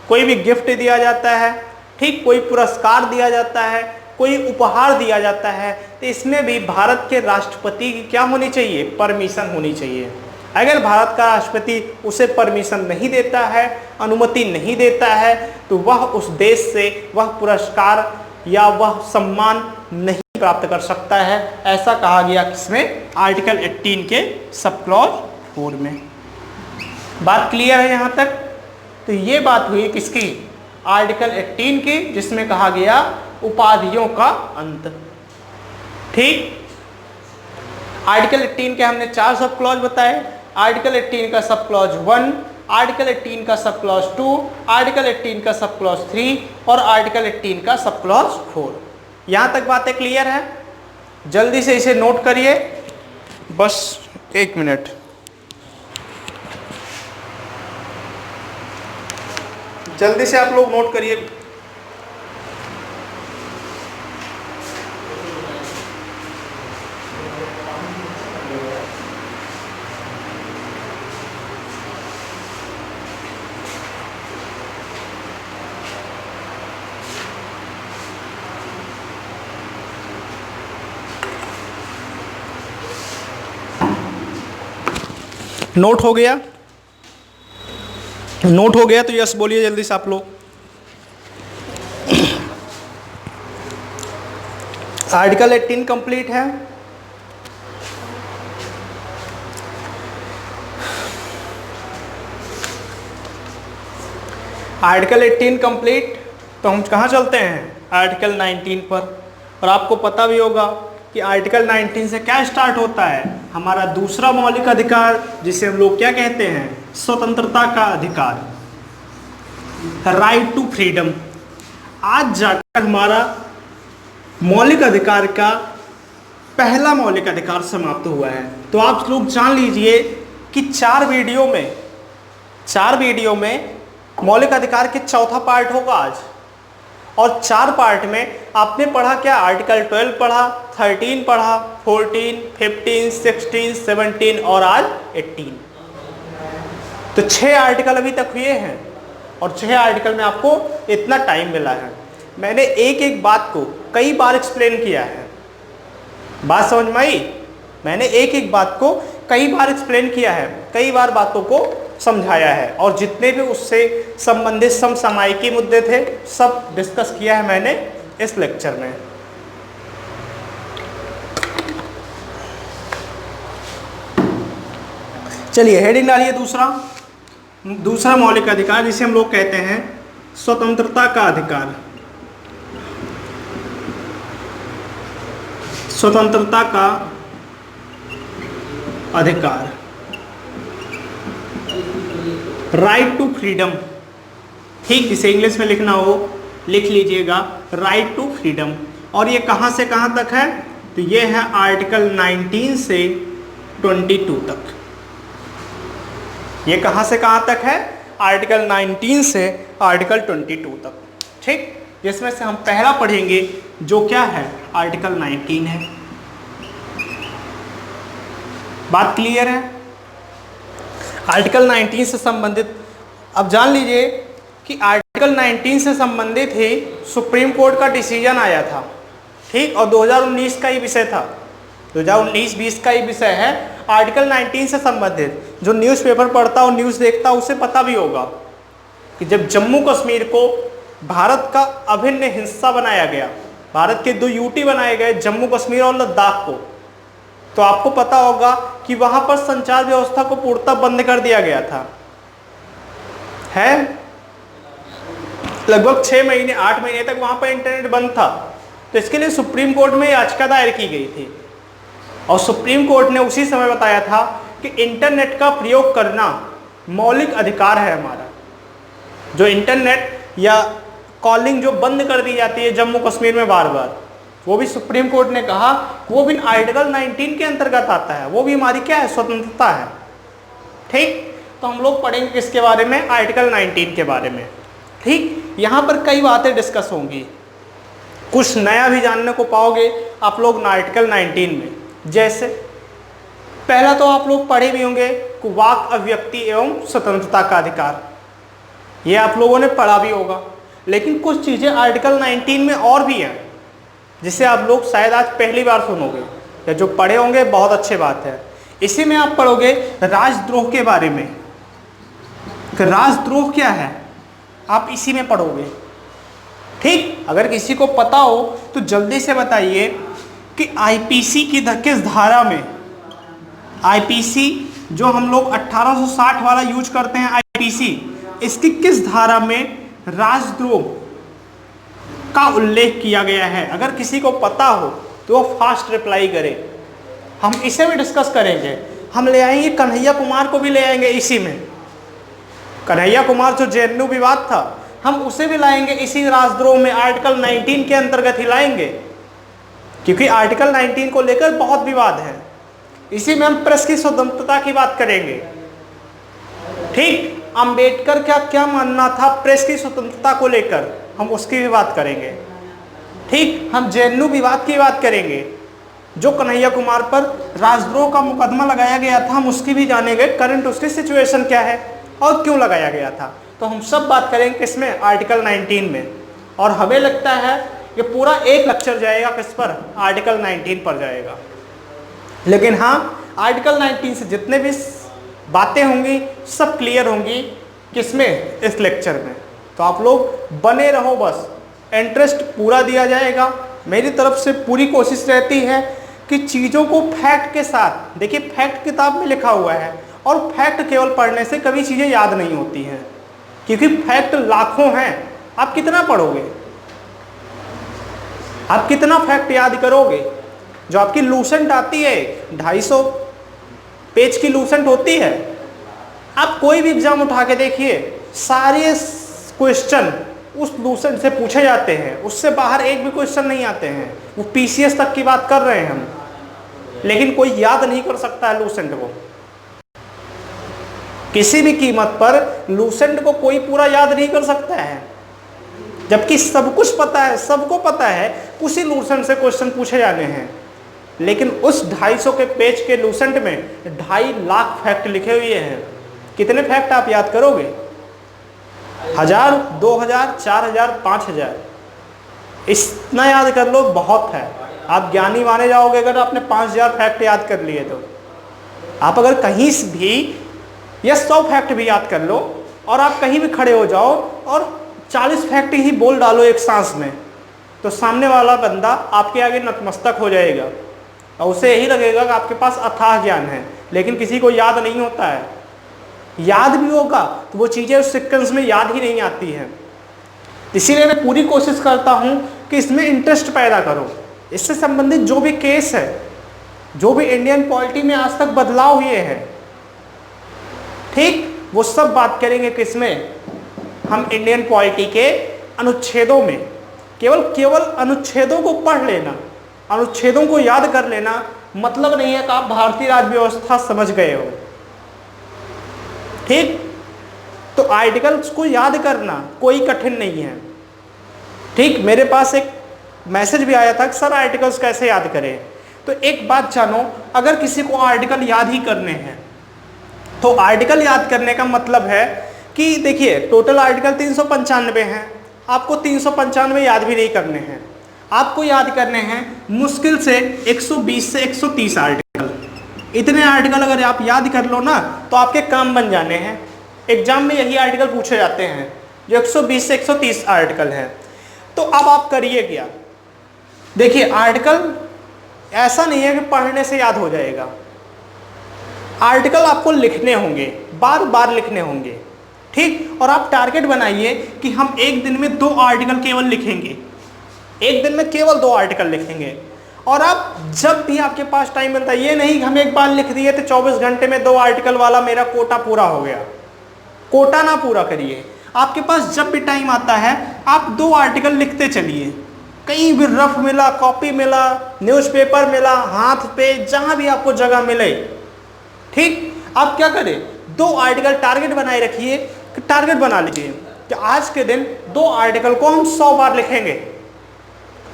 [SPEAKER 1] कोई भी गिफ्ट दिया जाता है, ठीक, कोई पुरस्कार दिया जाता है, कोई उपहार दिया जाता है, तो इसमें भी भारत के राष्ट्रपति की क्या होनी चाहिए? परमिशन होनी चाहिए। अगर भारत का राष्ट्रपति उसे परमिशन नहीं देता है, अनुमति नहीं देता है, तो वह उस देश से वह पुरस्कार या वह सम्मान नहीं प्राप्त कर सकता है। ऐसा कहा गया किसमें? आर्टिकल 18 के सब क्लॉज 4 में। बात क्लियर है यहाँ तक? तो ये बात हुई किसकी? आर्टिकल 18 की, जिसमें कहा गया उपाधियों का अंत। ठीक। आर्टिकल 18 के हमने 4 सब क्लॉज बताए। आर्टिकल 18 का सब क्लॉज 1, आर्टिकल 18 का सब क्लॉज 2, आर्टिकल 18 का सब क्लॉज 3 और आर्टिकल 18 का सब क्लॉज 4। यहाँ तक बातें क्लियर है? जल्दी से इसे नोट करिए, बस 1 मिनट। जल्दी से आप लोग नोट करिए। नोट हो गया? नोट हो गया तो यस बोलिए जल्दी से आप लोग। आर्टिकल 18 कंप्लीट है। आर्टिकल 18 कंप्लीट, तो हम कहाँ चलते हैं? आर्टिकल 19 पर। और आपको पता भी होगा कि आर्टिकल 19 से क्या स्टार्ट होता है? हमारा दूसरा मौलिक अधिकार, जिसे हम लोग क्या कहते हैं? स्वतंत्रता का अधिकार, राइट टू फ्रीडम। आज जाकर हमारा मौलिक अधिकार का पहला मौलिक अधिकार समाप्त हुआ है। तो आप लोग जान लीजिए कि चार वीडियो में मौलिक अधिकार के चौथा पार्ट होगा आज। और चार पार्ट में आपने पढ़ा क्या? आर्टिकल 12 पढ़ा, 13 पढ़ा, 14, 15, 16, 17 और आज 18। तो 6 आर्टिकल अभी तक हुए हैं और 6 आर्टिकल में आपको इतना टाइम मिला है। मैंने एक एक बात को कई बार एक्सप्लेन किया है। बात समझ में आई? मैंने एक एक बात को कई बार एक्सप्लेन किया है, कई बार बातों को समझाया है, और जितने भी उससे संबंधित समसामयिकी मुद्दे थे सब डिस्कस किया है मैंने इस लेक्चर में। चलिए हेडिंग डालिए। दूसरा मौलिक अधिकार, जिसे हम लोग कहते हैं स्वतंत्रता का अधिकार। स्वतंत्रता का अधिकार, राइट टू फ्रीडम। ठीक, जिसे इंग्लिश में लिखना हो लिख लीजिएगा, राइट टू फ्रीडम। और ये कहाँ से कहाँ तक है? तो ये है आर्टिकल 19 से 22 तक। ये कहाँ से कहाँ तक है? आर्टिकल 19 से आर्टिकल 22 तक। ठीक, जिसमें से हम पहला पढ़ेंगे जो क्या है? आर्टिकल 19 है। बात क्लियर है? आर्टिकल 19 से संबंधित अब जान लीजिए कि आर्टिकल 19 से संबंधित ही सुप्रीम कोर्ट का डिसीजन आया था। ठीक, और 2019 का ही विषय था, 2019-20 का ही विषय है आर्टिकल 19 से संबंधित। जो न्यूज़पेपर पढ़ता और न्यूज़ देखता उसे पता भी होगा कि जब जम्मू कश्मीर को भारत का अभिन्न हिस्सा बनाया गया, भारत के 2 यूटी बनाए गए, जम्मू कश्मीर और लद्दाख को, तो आपको पता होगा कि वहां पर संचार व्यवस्था को पूर्णतः बंद कर दिया गया था। है लगभग 6 महीने 8 महीने तक वहां पर इंटरनेट बंद था। तो इसके लिए सुप्रीम कोर्ट में याचिका दायर की गई थी और सुप्रीम कोर्ट ने उसी समय बताया था कि इंटरनेट का प्रयोग करना मौलिक अधिकार है हमारा। जो इंटरनेट या कॉलिंग जो बंद कर दी जाती है जम्मू कश्मीर में बार बार, वो भी सुप्रीम कोर्ट ने कहा वो भी आर्टिकल 19 के अंतर्गत आता है, वो भी हमारी क्या है? स्वतंत्रता है। ठीक, तो हम लोग पढ़ेंगे किसके बारे में? आर्टिकल 19 के बारे में। ठीक, यहाँ पर कई बातें डिस्कस होंगी, कुछ नया भी जानने को पाओगे आप लोग आर्टिकल 19 में। जैसे पहला तो आप लोग पढ़े भी होंगे कि वाक अभिव्यक्ति एवं स्वतंत्रता का अधिकार, ये आप लोगों ने पढ़ा भी होगा। लेकिन कुछ चीज़ें आर्टिकल 19 में और भी हैं जिसे आप लोग शायद आज पहली बार सुनोगे, या जो पढ़े होंगे बहुत अच्छी बात है। इसी में आप पढ़ोगे राजद्रोह के बारे में। राजद्रोह क्या है आप इसी में पढ़ोगे। ठीक, अगर किसी को पता हो तो जल्दी से बताइए कि आईपीसी की किस धारा में, आईपीसी जो हम लोग 1860 वाला यूज करते हैं आईपीसी, इसकी किस धारा में राजद्रोह का उल्लेख किया गया है? अगर किसी को पता हो तो वो फास्ट रिप्लाई करे। हम इसे भी डिस्कस करेंगे। हम ले आएंगे कन्हैया कुमार को भी ले आएंगे इसी में। कन्हैया कुमार जो जेएनयू विवाद था, हम उसे भी लाएंगे इसी राजद्रोह में, आर्टिकल 19 के अंतर्गत ही लाएंगे, क्योंकि आर्टिकल 19 को लेकर बहुत विवाद है। इसी में हम प्रेस की स्वतंत्रता की बात करेंगे। ठीक, अंबेडकर का क्या मानना था प्रेस की स्वतंत्रता को लेकर, हम उसकी भी बात करेंगे। ठीक, हम जेएनयू विवाद की बात करेंगे, जो कन्हैया कुमार पर राजद्रोह का मुकदमा लगाया गया था, हम उसकी भी जानेंगे, करंट उसकी सिचुएशन क्या है और क्यों लगाया गया था। तो हम सब बात करेंगे किसमें? आर्टिकल 19 में। और हमें लगता है कि पूरा एक लेक्चर जाएगा किस पर? आर्टिकल 19 पर जाएगा। लेकिन हाँ, आर्टिकल 19 से जितने भी बातें होंगी सब क्लियर होंगी किसमें? इस लेक्चर में। तो आप लोग बने रहो, बस इंटरेस्ट पूरा दिया जाएगा। मेरी तरफ से पूरी कोशिश रहती है कि चीज़ों को फैक्ट के साथ, देखिए फैक्ट किताब में लिखा हुआ है और फैक्ट केवल पढ़ने से कभी चीज़ें याद नहीं होती हैं, क्योंकि फैक्ट लाखों हैं। आप कितना पढ़ोगे, आप कितना फैक्ट याद करोगे? जो आपकी लूसेंट आती है 250 पेज की लूसेंट होती है, आप कोई भी एग्जाम उठा के देखिए, सारे क्वेश्चन उस लूसेंट से पूछे जाते हैं, उससे बाहर एक भी क्वेश्चन नहीं आते हैं। वो पीसीएस तक की बात कर रहे हैं हम, लेकिन कोई याद नहीं कर सकता है लूसेंट को। किसी भी कीमत पर लूसेंट को कोई पूरा याद नहीं कर सकता है, जबकि सब कुछ पता है, सबको पता है उसी लूसेंट से क्वेश्चन पूछे जाने हैं। लेकिन उस 250 के पेज के लूसेंट में 2.5 लाख फैक्ट लिखे हुए हैं। कितने फैक्ट आप याद करोगे? 1000, 2000, 4000, 5000, इतना याद कर लो, बहुत है। आप ज्ञानी माने जाओगे अगर आपने 5000 फैक्ट याद कर लिए तो। आप अगर कहीं भी या 100 फैक्ट भी याद कर लो और आप कहीं भी खड़े हो जाओ और 40 फैक्ट ही बोल डालो एक सांस में, तो सामने वाला बंदा आपके आगे नतमस्तक हो जाएगा और उसे यही लगेगा कि आपके पास अथाह ज्ञान है। लेकिन किसी को याद नहीं होता है, याद भी होगा तो वो चीज़ें उस सीक्वेंस में याद ही नहीं आती हैं। इसीलिए मैं पूरी कोशिश करता हूँ कि इसमें इंटरेस्ट पैदा करो। इससे संबंधित जो भी केस है, जो भी इंडियन पॉलिटी में आज तक बदलाव हुए हैं, ठीक, वो सब बात करेंगे किसमें? हम इंडियन पॉलिटी के अनुच्छेदों में। केवल अनुच्छेदों को पढ़ लेना, अनुच्छेदों को याद कर लेना मतलब नहीं है कि आप भारतीय राज्य व्यवस्था समझ गए हो। ठीक, तो आर्टिकल्स को याद करना कोई कठिन नहीं है। ठीक, मेरे पास एक मैसेज भी आया था कि सर आर्टिकल्स कैसे याद करें। तो एक बात जानो, अगर किसी को आर्टिकल याद ही करने हैं तो आर्टिकल याद करने का मतलब है कि देखिए टोटल आर्टिकल 395 हैं, आपको 395 याद भी नहीं करने हैं, आपको याद करने हैं मुश्किल से 120 से 130 आर्टिकल। इतने आर्टिकल अगर आप याद कर लो ना तो आपके काम बन जाने हैं। एग्जाम में यही आर्टिकल पूछे जाते हैं जो 120 से 130 आर्टिकल हैं। तो अब आप करिए क्या, देखिए आर्टिकल ऐसा नहीं है कि पढ़ने से याद हो जाएगा। आर्टिकल आपको लिखने होंगे, बार बार लिखने होंगे। ठीक, और आप टारगेट बनाइए कि हम एक दिन में 2 आर्टिकल केवल लिखेंगे, एक दिन में केवल 2 आर्टिकल लिखेंगे। और आप जब भी आपके पास टाइम मिलता है, ये नहीं कि हम एक बार लिख दिए तो 24 घंटे में 2 आर्टिकल वाला मेरा कोटा पूरा हो गया। कोटा ना पूरा करिए, आपके पास जब भी टाइम आता है आप 2 आर्टिकल लिखते चलिए। कहीं भी रफ मिला, कॉपी मिला, न्यूज़पेपर मिला, हाथ पे जहां भी आपको जगह मिले, ठीक, आप क्या करें 2 आर्टिकल टारगेट बनाए रखिए। टारगेट बना लीजिए कि आज के दिन 2 आर्टिकल को हम 100 बार लिखेंगे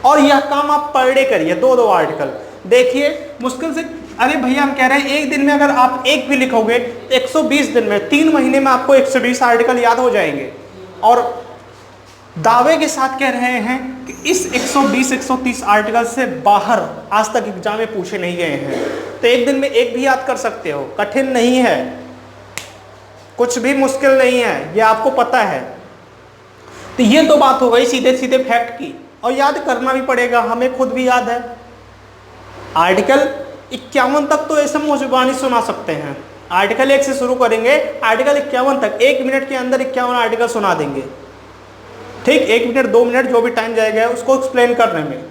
[SPEAKER 1] और यह काम आप पर डे करिए, 2-2 आर्टिकल। देखिए मुश्किल से, अरे भैया हम कह रहे हैं एक दिन में अगर आप एक भी लिखोगे 120 दिन में, 3 महीने में आपको 120 आर्टिकल याद हो जाएंगे। और दावे के साथ कह रहे हैं कि इस 120-130 आर्टिकल से बाहर आज तक एग्जाम में पूछे नहीं गए हैं। तो एक दिन में एक भी याद कर सकते हो, कठिन नहीं है, कुछ भी मुश्किल नहीं है, ये आपको पता है। तो ये तो बात हो गई सीधे सीधे फैक्ट की, और याद करना भी पड़ेगा, हमें खुद भी याद है। आर्टिकल 51 तक तो ऐसे मुंह जुबानी सुना सकते हैं। आर्टिकल 1 से शुरू करेंगे, आर्टिकल 51 तक 1 मिनट के अंदर 51 आर्टिकल सुना देंगे। ठीक, 1 मिनट 2 मिनट जो भी टाइम जाएगा उसको एक्सप्लेन करने में।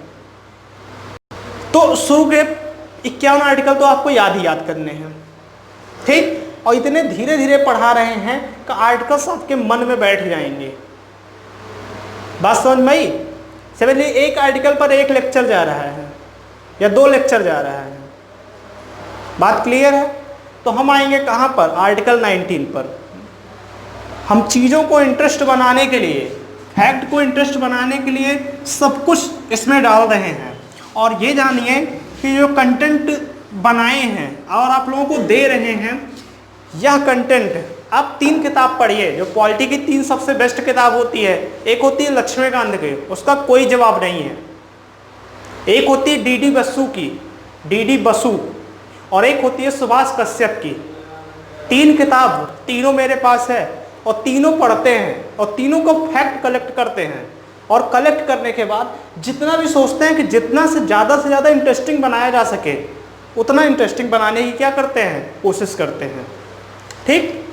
[SPEAKER 1] तो शुरू के 51 आर्टिकल तो आपको याद ही याद करने हैं। ठीक, और इतने धीरे धीरे पढ़ा रहे हैं कि आर्टिकल्स आपके मन में बैठ जाएंगे। बात समझ में आई? समझिए एक आर्टिकल पर 1 लेक्चर जा रहा है या 2 लेक्चर जा रहा है। बात क्लियर है? तो हम आएंगे कहाँ पर? आर्टिकल 19 पर। हम चीज़ों को इंटरेस्ट बनाने के लिए, फैक्ट को इंटरेस्ट बनाने के लिए सब कुछ इसमें डाल रहे हैं। और ये जानिए कि जो कंटेंट बनाए हैं और आप लोगों को दे रहे हैं, यह कंटेंट आप 3 किताब पढ़िए जो पॉलिटी की 3 सबसे बेस्ट किताब होती है। एक होती है लक्ष्मीकांत की, उसका कोई जवाब नहीं है। एक होती है डी बसु की, डी बसु, और एक होती है सुभाष कश्यप की। 3 किताब, तीनों मेरे पास है और तीनों पढ़ते हैं और तीनों को फैक्ट कलेक्ट करते हैं और कलेक्ट करने के बाद जितना भी सोचते हैं कि जितना से ज़्यादा इंटरेस्टिंग बनाया जा सके, उतना इंटरेस्टिंग बनाने की क्या करते हैं, कोशिश करते हैं। ठीक,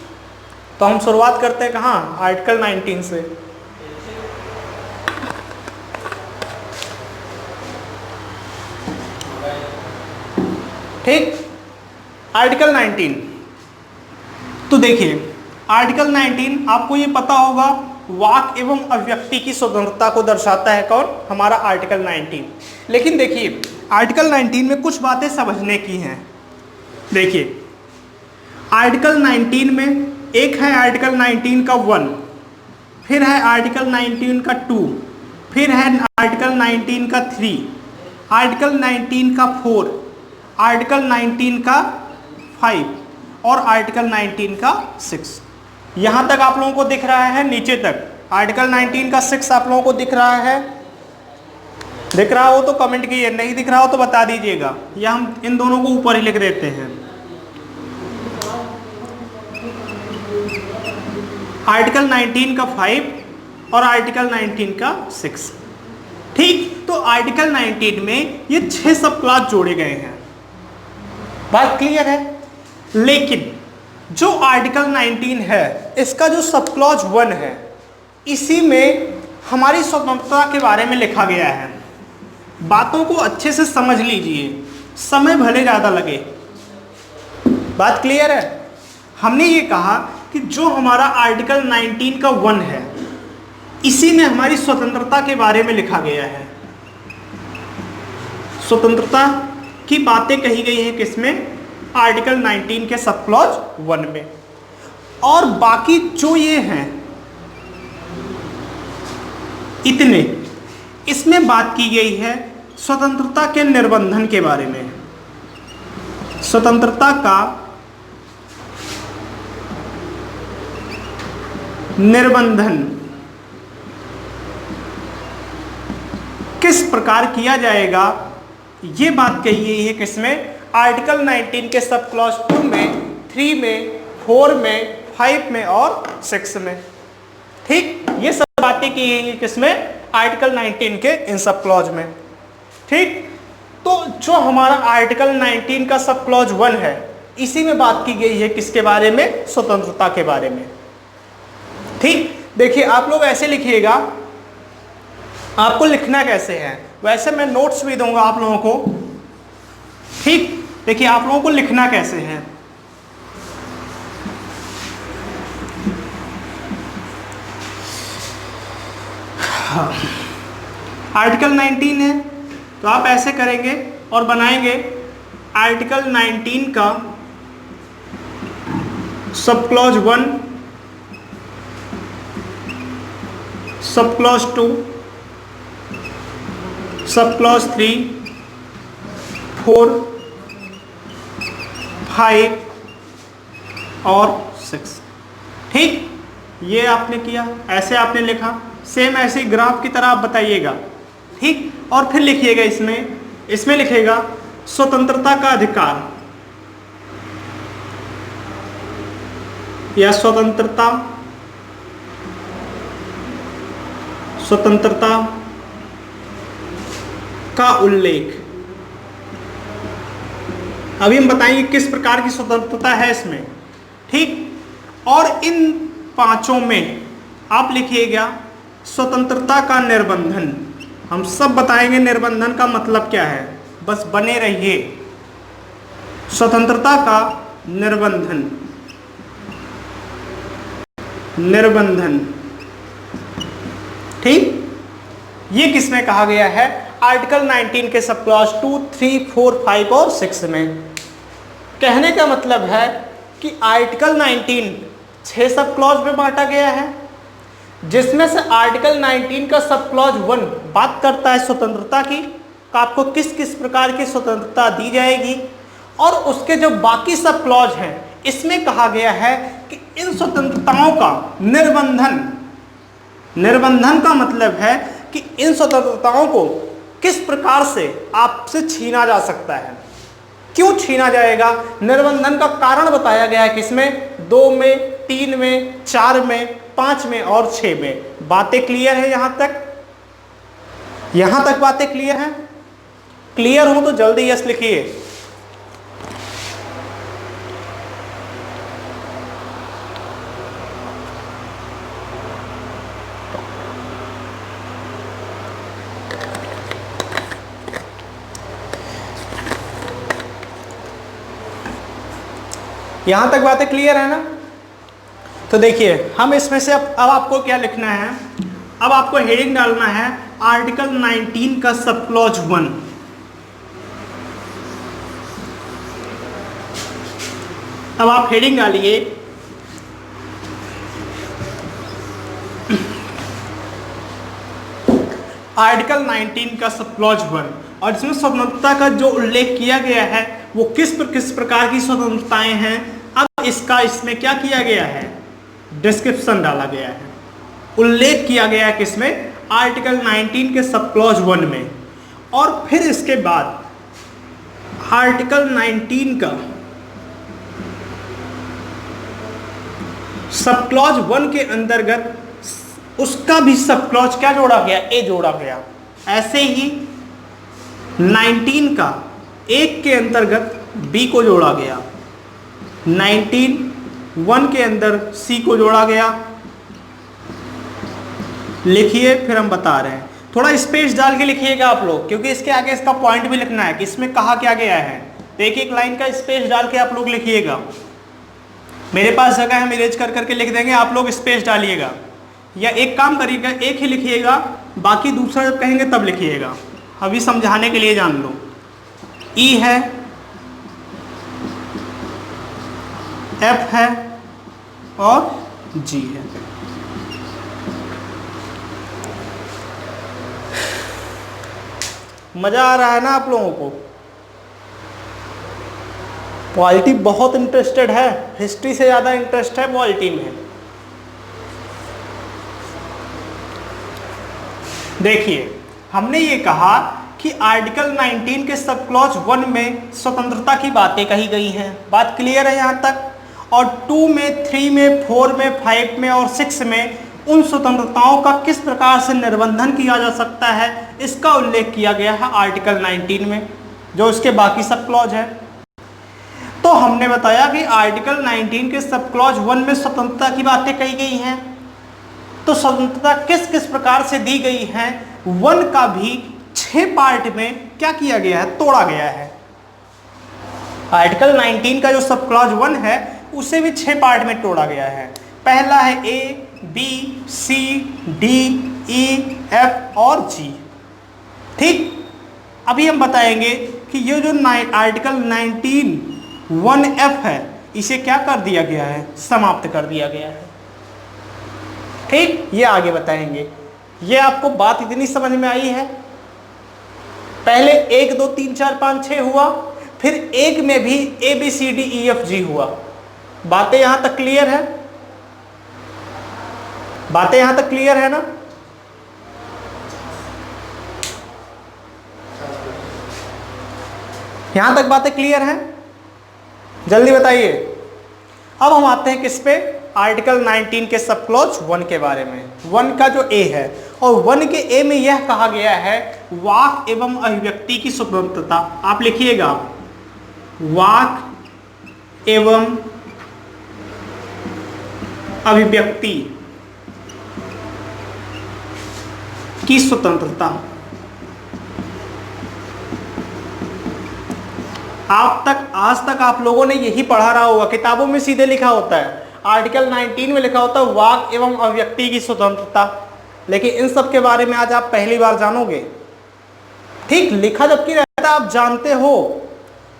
[SPEAKER 1] तो हम शुरुआत करते हैं कहाँ, आर्टिकल 19 से। ठीक, आर्टिकल 19। तो देखिए आर्टिकल 19 आपको ये पता होगा वाक एवं अभिव्यक्ति की स्वतंत्रता को दर्शाता है। कौन, हमारा आर्टिकल 19। लेकिन देखिए आर्टिकल 19 में कुछ बातें समझने की हैं। देखिए आर्टिकल 19 में एक है आर्टिकल 19 का 1, फिर है आर्टिकल 19 का 2, फिर है आर्टिकल 19 का 3, आर्टिकल 19 का 4, आर्टिकल 19 का 5 और आर्टिकल 19 का 6। यहाँ तक आप लोगों को दिख रहा है, नीचे तक आर्टिकल 19 का 6 आप लोगों को दिख रहा है। दिख रहा हो तो कमेंट कीजिए, नहीं दिख रहा हो तो बता दीजिएगा, या हम इन दोनों को ऊपर ही लिख देते हैं। आर्टिकल 19 का 5 और आर्टिकल 19 का 6। ठीक, तो आर्टिकल 19 में ये 6 सब क्लॉज जोड़े गए हैं। बात क्लियर है। लेकिन जो आर्टिकल 19 है, इसका जो सब क्लॉज 1 है, इसी में हमारी स्वतंत्रता के बारे में लिखा गया है। बातों को अच्छे से समझ लीजिए, समय भले ज़्यादा लगे। बात क्लियर है। हमने ये कहा कि जो हमारा आर्टिकल 19 का 1 है, इसी में हमारी स्वतंत्रता के बारे में लिखा गया है। स्वतंत्रता की बातें कही गई हैं किसमें, आर्टिकल 19 के सब क्लॉज 1 में। और बाकी जो ये हैं इतने, इसमें बात की गई है स्वतंत्रता के निर्बंधन के बारे में। स्वतंत्रता का निर्बंधन किस प्रकार किया जाएगा, ये बात कही गई है किसमें, आर्टिकल 19 के सब क्लॉज 2 में, 3 में, 4 में, 5 में और 6 में। ठीक, ये सब बातें की गई किसमें, आर्टिकल 19 के इन सब क्लॉज में। ठीक, तो जो हमारा आर्टिकल 19 का सब क्लॉज 1 है, इसी में बात की गई है किसके बारे में, स्वतंत्रता के बारे में। ठीक, देखिए आप लोग ऐसे लिखिएगा, आपको लिखना कैसे है, वैसे मैं नोट्स भी दूंगा आप लोगों को। ठीक, देखिए आप लोगों को लिखना कैसे है। हाँ, आर्टिकल 19 है तो आप ऐसे करेंगे और बनाएंगे आर्टिकल 19 का sub clause 1, sub clause 2, sub clause 3, 4, 5 और 6। ठीक, ये आपने किया, ऐसे आपने लिखा, सेम ऐसे ग्राफ की तरह आप बताइएगा। ठीक, और फिर लिखिएगा इसमें लिखिएगा स्वतंत्रता का अधिकार या स्वतंत्रता का उल्लेख। अभी हम बताएंगे किस प्रकार की स्वतंत्रता है इसमें। ठीक, और इन पांचों में आप लिखिएगा स्वतंत्रता का निर्बंधन। हम सब बताएंगे निर्बंधन का मतलब क्या है, बस बने रहिए। स्वतंत्रता का निर्बंधन। ठीक, ये किसमें कहा गया है, आर्टिकल 19 के सब क्लॉज 2, 3, 4, 5 और 6 में। कहने का मतलब है कि आर्टिकल 19 6 सब क्लॉज में बांटा गया है, जिसमें से आर्टिकल 19 का सब क्लॉज 1 बात करता है स्वतंत्रता की, आपको किस किस प्रकार की स्वतंत्रता दी जाएगी, और उसके जो बाकी सब क्लॉज हैं इसमें कहा गया है कि इन स्वतंत्रताओं का निर्बंधन का मतलब है कि इन स्वतंत्रताओं को किस प्रकार से आपसे छीना जा सकता है, क्यों छीना जाएगा। निर्बंधन का कारण बताया गया है किसमें, 2 में, 3 में, 4 में, 5 में और 6 में। बातें क्लियर है यहाँ तक। यहां तक बातें क्लियर हैं? क्लियर हो तो जल्दी यस लिखिए। यहां तक बातें क्लियर है ना? तो देखिए हम इसमें से अब आपको क्या लिखना है, अब आपको हेडिंग डालना है आर्टिकल 19 का सब क्लॉज 1। अब आप हेडिंग डालिए आर्टिकल 19 का सब क्लॉज 1, और इसमें स्वतंत्रता का जो उल्लेख किया गया है वो किस प्रकार की स्वतंत्रताएं हैं, अब इसका इसमें क्या किया गया है, डिस्क्रिप्शन डाला गया है, उल्लेख किया गया है किसमें, आर्टिकल 19 के सब क्लॉज 1 में। और फिर इसके बाद आर्टिकल 19 का सब क्लॉज 1 के अंतर्गत उसका भी सब क्लॉज क्या जोड़ा गया, ए जोड़ा गया। ऐसे ही 19 का 1 के अंतर्गत बी को जोड़ा गया, 19(1) के अंदर सी को जोड़ा गया। लिखिए, फिर हम बता रहे हैं, थोड़ा स्पेस डाल के लिखिएगा आप लोग, क्योंकि इसके आगे इसका पॉइंट भी लिखना है कि इसमें कहा क्या गया है। तो एक एक लाइन का स्पेस डाल के आप लोग लिखिएगा। मेरे पास जगह है, हम इरेज कर करके लिख देंगे, आप लोग स्पेस डालिएगा, या एक काम करिएगा, एक ही लिखिएगा, बाकी दूसरा जब कहेंगे तब लिखिएगा। अभी समझाने के लिए जान लो, ई है, एफ है और जी है। मजा आ रहा है ना आप लोगों को? पॉलिटी बहुत इंटरेस्टेड है, हिस्ट्री से ज्यादा इंटरेस्ट है पॉलिटी में। देखिए हमने ये कहा कि आर्टिकल 19 के सब क्लॉज 1 में स्वतंत्रता की बातें कही गई हैं, बात क्लियर है यहाँ तक। और 2 में, 3 में, 4 में, 5 में और 6 में उन स्वतंत्रताओं का किस प्रकार से निर्बंधन किया जा सकता है, इसका उल्लेख किया गया है आर्टिकल 19 में, जो इसके बाकी सब क्लॉज है। तो हमने बताया कि आर्टिकल 19 के सब क्लॉज 1 में स्वतंत्रता की बातें कही गई हैं। तो स्वतंत्रता किस किस प्रकार से दी गई है, 1 का भी 6 पार्ट में क्या किया गया है, तोड़ा गया है। आर्टिकल 19 का जो सब क्लॉज 1 है उसे भी 6 पार्ट में तोड़ा गया है। पहला है ए, B, C, D, E, F और जी। ठीक, अभी हम बताएंगे कि ये जो आर्टिकल 19(1)(f) है, इसे क्या कर दिया गया है, समाप्त कर दिया गया है। ठीक, ये आगे बताएंगे। ये आपको बात इतनी समझ में आई है? पहले 1 2 3 4 5 6 हुआ, फिर 1 में भी A B C D E F G हुआ। बातें यहां तक क्लियर है? बातें यहां तक क्लियर है ना? यहां तक बातें क्लियर हैं? जल्दी बताइए। अब हम आते हैं किस पे, आर्टिकल 19 के सब क्लॉज 1 के बारे में। 1 का जो ए है, और 1 के ए में यह कहा गया है वाक एवं अभिव्यक्ति की स्वतंत्रता। आप लिखिएगा, वाक एवं अभिव्यक्ति की स्वतंत्रता। आज तक आप लोगों ने यही पढ़ा रहा होगा, किताबों में सीधे लिखा होता है, आर्टिकल 19 में लिखा होता है वाक एवं अभिव्यक्ति की स्वतंत्रता, लेकिन इन सब के बारे में आज आप पहली बार जानोगे। ठीक, लिखा जबकि रहता आप जानते हो,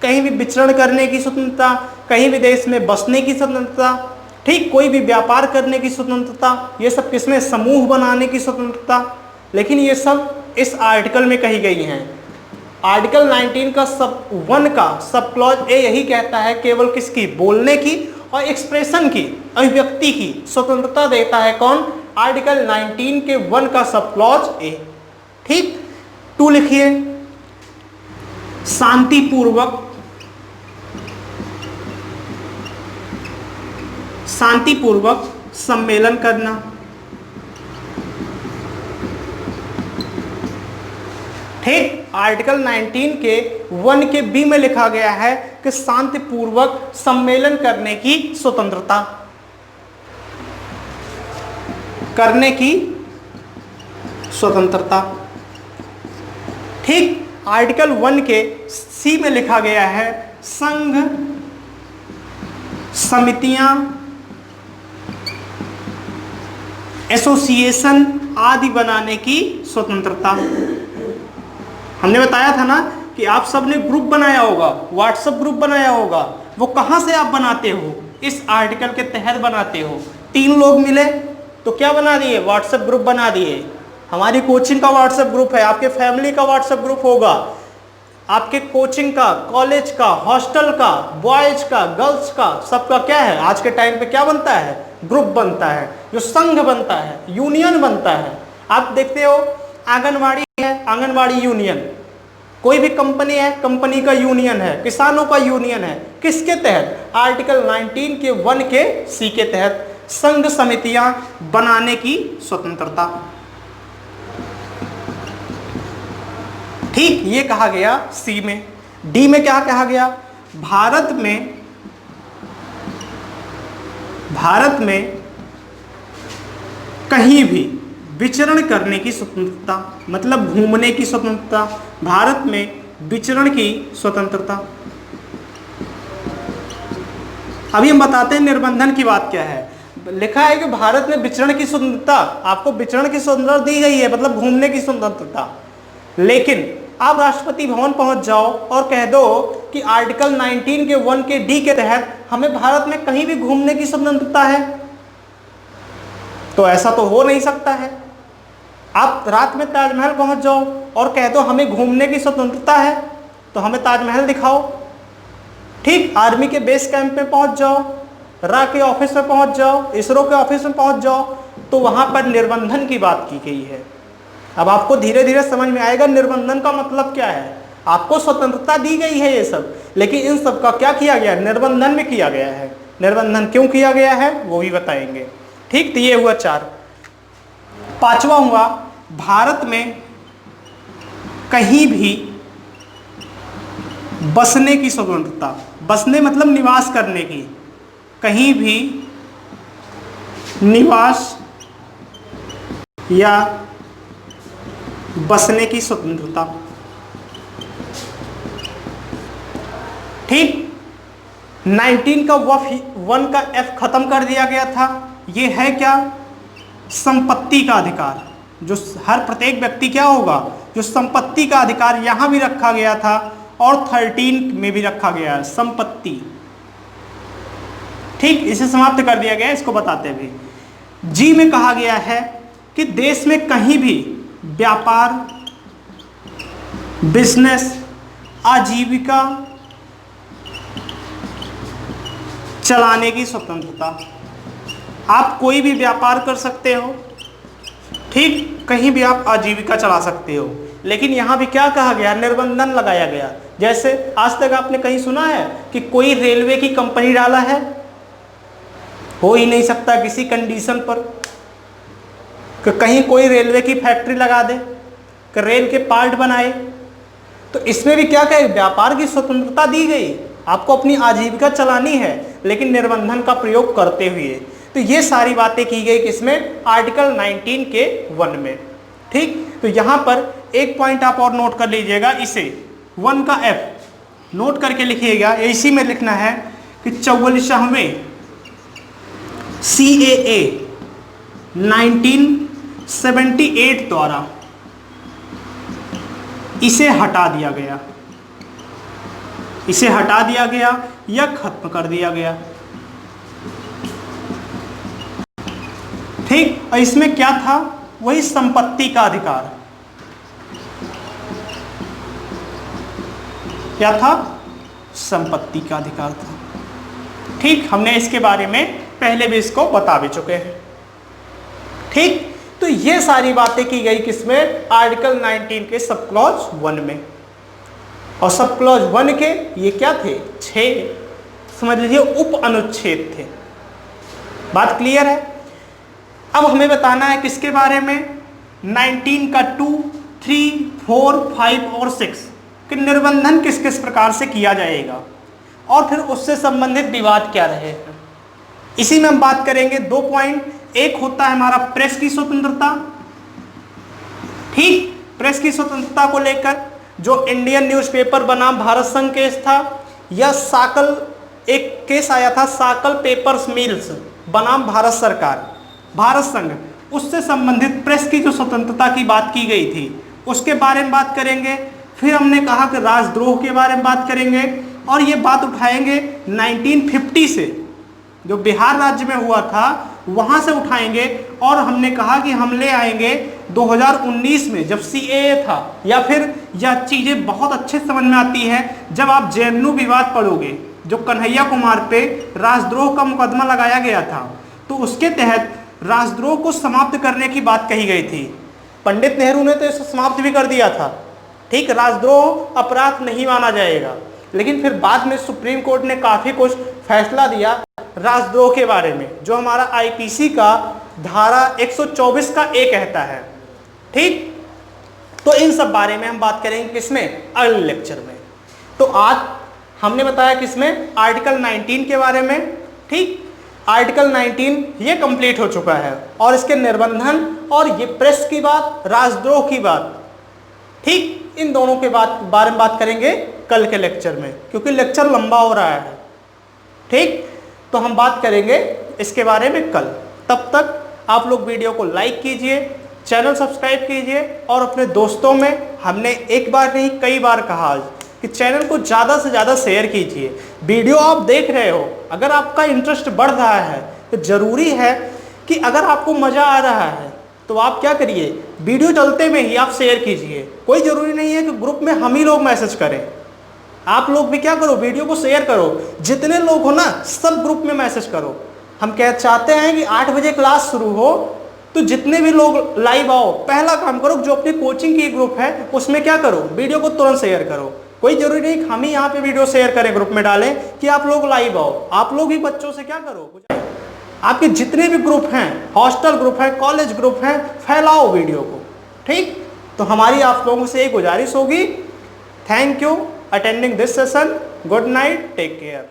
[SPEAKER 1] कहीं भी विचरण करने की स्वतंत्रता, कहीं भी देश में बसने की स्वतंत्रता, ठीक, कोई भी व्यापार करने की स्वतंत्रता, ये सब किसमें, समूह बनाने की स्वतंत्रता, लेकिन ये सब इस आर्टिकल में कही गई हैं। आर्टिकल 19 का सब 1 का सब क्लॉज ए यही कहता है केवल किसकी, बोलने की और एक्सप्रेशन की, अभिव्यक्ति की स्वतंत्रता देता है। कौन, आर्टिकल 19 के 1 का सब क्लॉज ए। ठीक, 2 लिखिए, शांतिपूर्वक सम्मेलन करना। ठीक, आर्टिकल 19 के 1 के बी में लिखा गया है कि शांतिपूर्वक सम्मेलन करने की स्वतंत्रता, करने की स्वतंत्रता। ठीक, आर्टिकल 1 के सी में लिखा गया है संघ, समितियां, एसोसिएशन आदि बनाने की स्वतंत्रता। हमने बताया था ना कि आप सबने ग्रुप बनाया होगा, व्हाट्सएप ग्रुप बनाया होगा, वो कहाँ से आप बनाते हो? इस आर्टिकल के तहत बनाते हो। 3 लोग मिले तो क्या बना दिए? व्हाट्सएप ग्रुप बना दिए। हमारी कोचिंग का व्हाट्सएप ग्रुप है, आपके फैमिली का व्हाट्सएप ग्रुप होगा, आपके कोचिंग का, कॉलेज का, हॉस्टल का, बॉयज का, गर्ल्स का, सबका क्या है? आज के टाइम पे क्या बनता है? ग्रुप बनता है, जो संघ बनता है, यूनियन बनता है। आप देखते हो आंगनवाड़ी है, आंगनवाड़ी यूनियन, कोई भी कंपनी है, कंपनी का यूनियन है, किसानों का यूनियन है। किसके तहत? आर्टिकल 19 के 1 के सी के तहत संघ समितियां बनाने की स्वतंत्रता। ठीक, ये कहा गया सी में। डी में क्या कहा गया? भारत में कहीं भी विचरण करने की स्वतंत्रता, मतलब घूमने की स्वतंत्रता, भारत में विचरण की स्वतंत्रता। अभी हम बताते हैं निर्बंधन की बात क्या है। लिखा है कि भारत में विचरण की स्वतंत्रता, आपको विचरण की स्वतंत्रता दी गई है, मतलब घूमने की स्वतंत्रता। लेकिन आप राष्ट्रपति भवन पहुंच जाओ और कह दो कि आर्टिकल 19 के 1 के डी के तहत हमें भारत में कहीं भी घूमने की स्वतंत्रता है, तो ऐसा तो हो नहीं सकता है। आप रात में ताजमहल पहुंच जाओ और कह दो हमें घूमने की स्वतंत्रता है, तो हमें ताजमहल दिखाओ। ठीक, आर्मी के बेस कैंप में पहुंच जाओ, रा के ऑफिस में पहुंच जाओ, इसरो के ऑफिस में पहुंच जाओ, तो वहां पर निर्बंधन की बात की गई है। अब आपको धीरे धीरे समझ में आएगा निर्बंधन का मतलब क्या है। आपको स्वतंत्रता दी गई है ये सब, लेकिन इन सब का क्या किया गया? निर्बंधन में किया गया है। निर्बंधन क्यों किया गया है वो भी बताएंगे। ठीक, तो ये हुआ 4। 5वां हुआ भारत में कहीं भी बसने की स्वतंत्रता। बसने मतलब निवास करने की, कहीं भी निवास या बसने की स्वतंत्रता। ठीक, 19 का 1 का एफ खत्म कर दिया गया था। ये है क्या? संपत्ति का अधिकार, जो हर प्रत्येक व्यक्ति क्या होगा? जो संपत्ति का अधिकार यहां भी रखा गया था और 13 में भी रखा गया है, संपत्ति। ठीक, इसे समाप्त कर दिया गया, इसको बताते भी। जी में कहा गया है कि देश में कहीं भी व्यापार, बिजनेस, आजीविका चलाने की स्वतंत्रता। आप कोई भी व्यापार कर सकते हो, ठीक, कहीं भी आप आजीविका चला सकते हो। लेकिन यहाँ भी क्या कहा गया? निर्बंधन लगाया गया। जैसे आज तक आपने कहीं सुना है कि कोई रेलवे की कंपनी डाला है? हो ही नहीं सकता किसी कंडीशन पर कि कहीं कोई रेलवे की फैक्ट्री लगा दे, कि रेल के पार्ट बनाए। तो इसमें भी क्या कहे? व्यापार की स्वतंत्रता दी गई, आपको अपनी आजीविका चलानी है, लेकिन निर्बंधन का प्रयोग करते हुए। तो ये सारी बातें की गई किसमें? आर्टिकल 19 के 1 में। ठीक, तो यहाँ पर एक पॉइंट आप और नोट कर लीजिएगा, इसे 1 का एफ नोट करके लिखिएगा। इसी में लिखना है कि 44वें CAA 1978 द्वारा इसे हटा दिया गया, इसे हटा दिया गया या खत्म कर दिया गया। ठीक, और इसमें क्या था? वही संपत्ति का अधिकार। क्या था? संपत्ति का अधिकार था। ठीक, हमने इसके बारे में पहले भी इसको बता भी चुके हैं। ठीक, तो ये सारी बातें की गई किसमें? आर्टिकल 19 के सब क्लॉज 1 में। और सब क्लॉज 1 के ये क्या थे? 6 समझ लीजिए उप अनुच्छेद थे। बात क्लियर है? अब हमें बताना है किसके बारे में? 19 का 2 3, 4, 5 और 6 कि निर्बंधन किस किस प्रकार से किया जाएगा और फिर उससे संबंधित विवाद क्या रहे। इसी में हम बात करेंगे 2 पॉइंट। एक होता है हमारा प्रेस की स्वतंत्रता, ठीक, प्रेस की स्वतंत्रता को लेकर जो इंडियन न्यूज़पेपर बनाम भारत संघ केस था, या साकल एक केस आया था साकल पेपर्स मिल्स बनाम भारत सरकार, भारत संघ, उससे संबंधित प्रेस की जो स्वतंत्रता की बात की गई थी उसके बारे में बात करेंगे। फिर हमने कहा कि राजद्रोह के बारे में बात करेंगे और ये बात उठाएंगे 1950 से जो बिहार राज्य में हुआ था वहाँ से उठाएंगे, और हमने कहा कि हम ले आएंगे 2019 में जब CAA था, या फिर यह चीज़ें बहुत अच्छे समझ में आती है जब आप जेएनयू विवाद पढ़ोगे जो कन्हैया कुमार पे राजद्रोह का मुकदमा लगाया गया था, तो उसके तहत राजद्रोह को समाप्त करने की बात कही गई थी। पंडित नेहरू ने तो इसे समाप्त भी कर दिया था, ठीक, राजद्रोह अपराध नहीं माना जाएगा, लेकिन फिर बाद में सुप्रीम कोर्ट ने काफ़ी कुछ फैसला दिया राजद्रोह के बारे में, जो हमारा IPC का धारा 124 का ए कहता है, ठीक। तो इन सब बारे में हम बात करेंगे किसमें, अगले लेक्चर में। तो आज हमने बताया किसमें, आर्टिकल 19 के बारे में, ठीक। आर्टिकल 19 ये कंप्लीट हो चुका है और इसके निर्बंधन और ये प्रेस की बात, राजद्रोह की बात, ठीक, इन दोनों के बारे में बात करेंगे कल के लेक्चर में, क्योंकि लेक्चर लंबा हो रहा है, ठीक। तो हम बात करेंगे इसके बारे में कल। तब तक आप लोग वीडियो को लाइक कीजिए, चैनल सब्सक्राइब कीजिए और अपने दोस्तों में, हमने एक बार नहीं कई बार कहा कि चैनल को ज़्यादा से ज़्यादा शेयर कीजिए। वीडियो आप देख रहे हो, अगर आपका इंटरेस्ट बढ़ रहा है तो ज़रूरी है कि अगर आपको मज़ा आ रहा है तो आप क्या करिए, वीडियो चलते में ही आप शेयर कीजिए। कोई ज़रूरी नहीं है कि ग्रुप में हम ही लोग मैसेज करें, आप लोग भी क्या करो, वीडियो को शेयर करो, जितने लोग हो ना सब ग्रुप में मैसेज करो। हम चाहते हैं कि 8 बजे क्लास शुरू हो तो जितने भी लोग लाइव आओ, पहला काम करो जो अपनी कोचिंग की ग्रुप है उसमें क्या करो, वीडियो को तुरंत शेयर करो। कोई जरूरी नहीं हम ही यहाँ पे वीडियो शेयर करें, ग्रुप में डालें कि आप लोग लाइव आओ, आप लोग ही बच्चों से क्या करो, आपके जितने भी ग्रुप हैं, हॉस्टल ग्रुप है, कॉलेज ग्रुप है, फैलाओ वीडियो को, ठीक। तो हमारी आप लोगों से एक गुजारिश होगी। Thank you attending this session, good night, take care.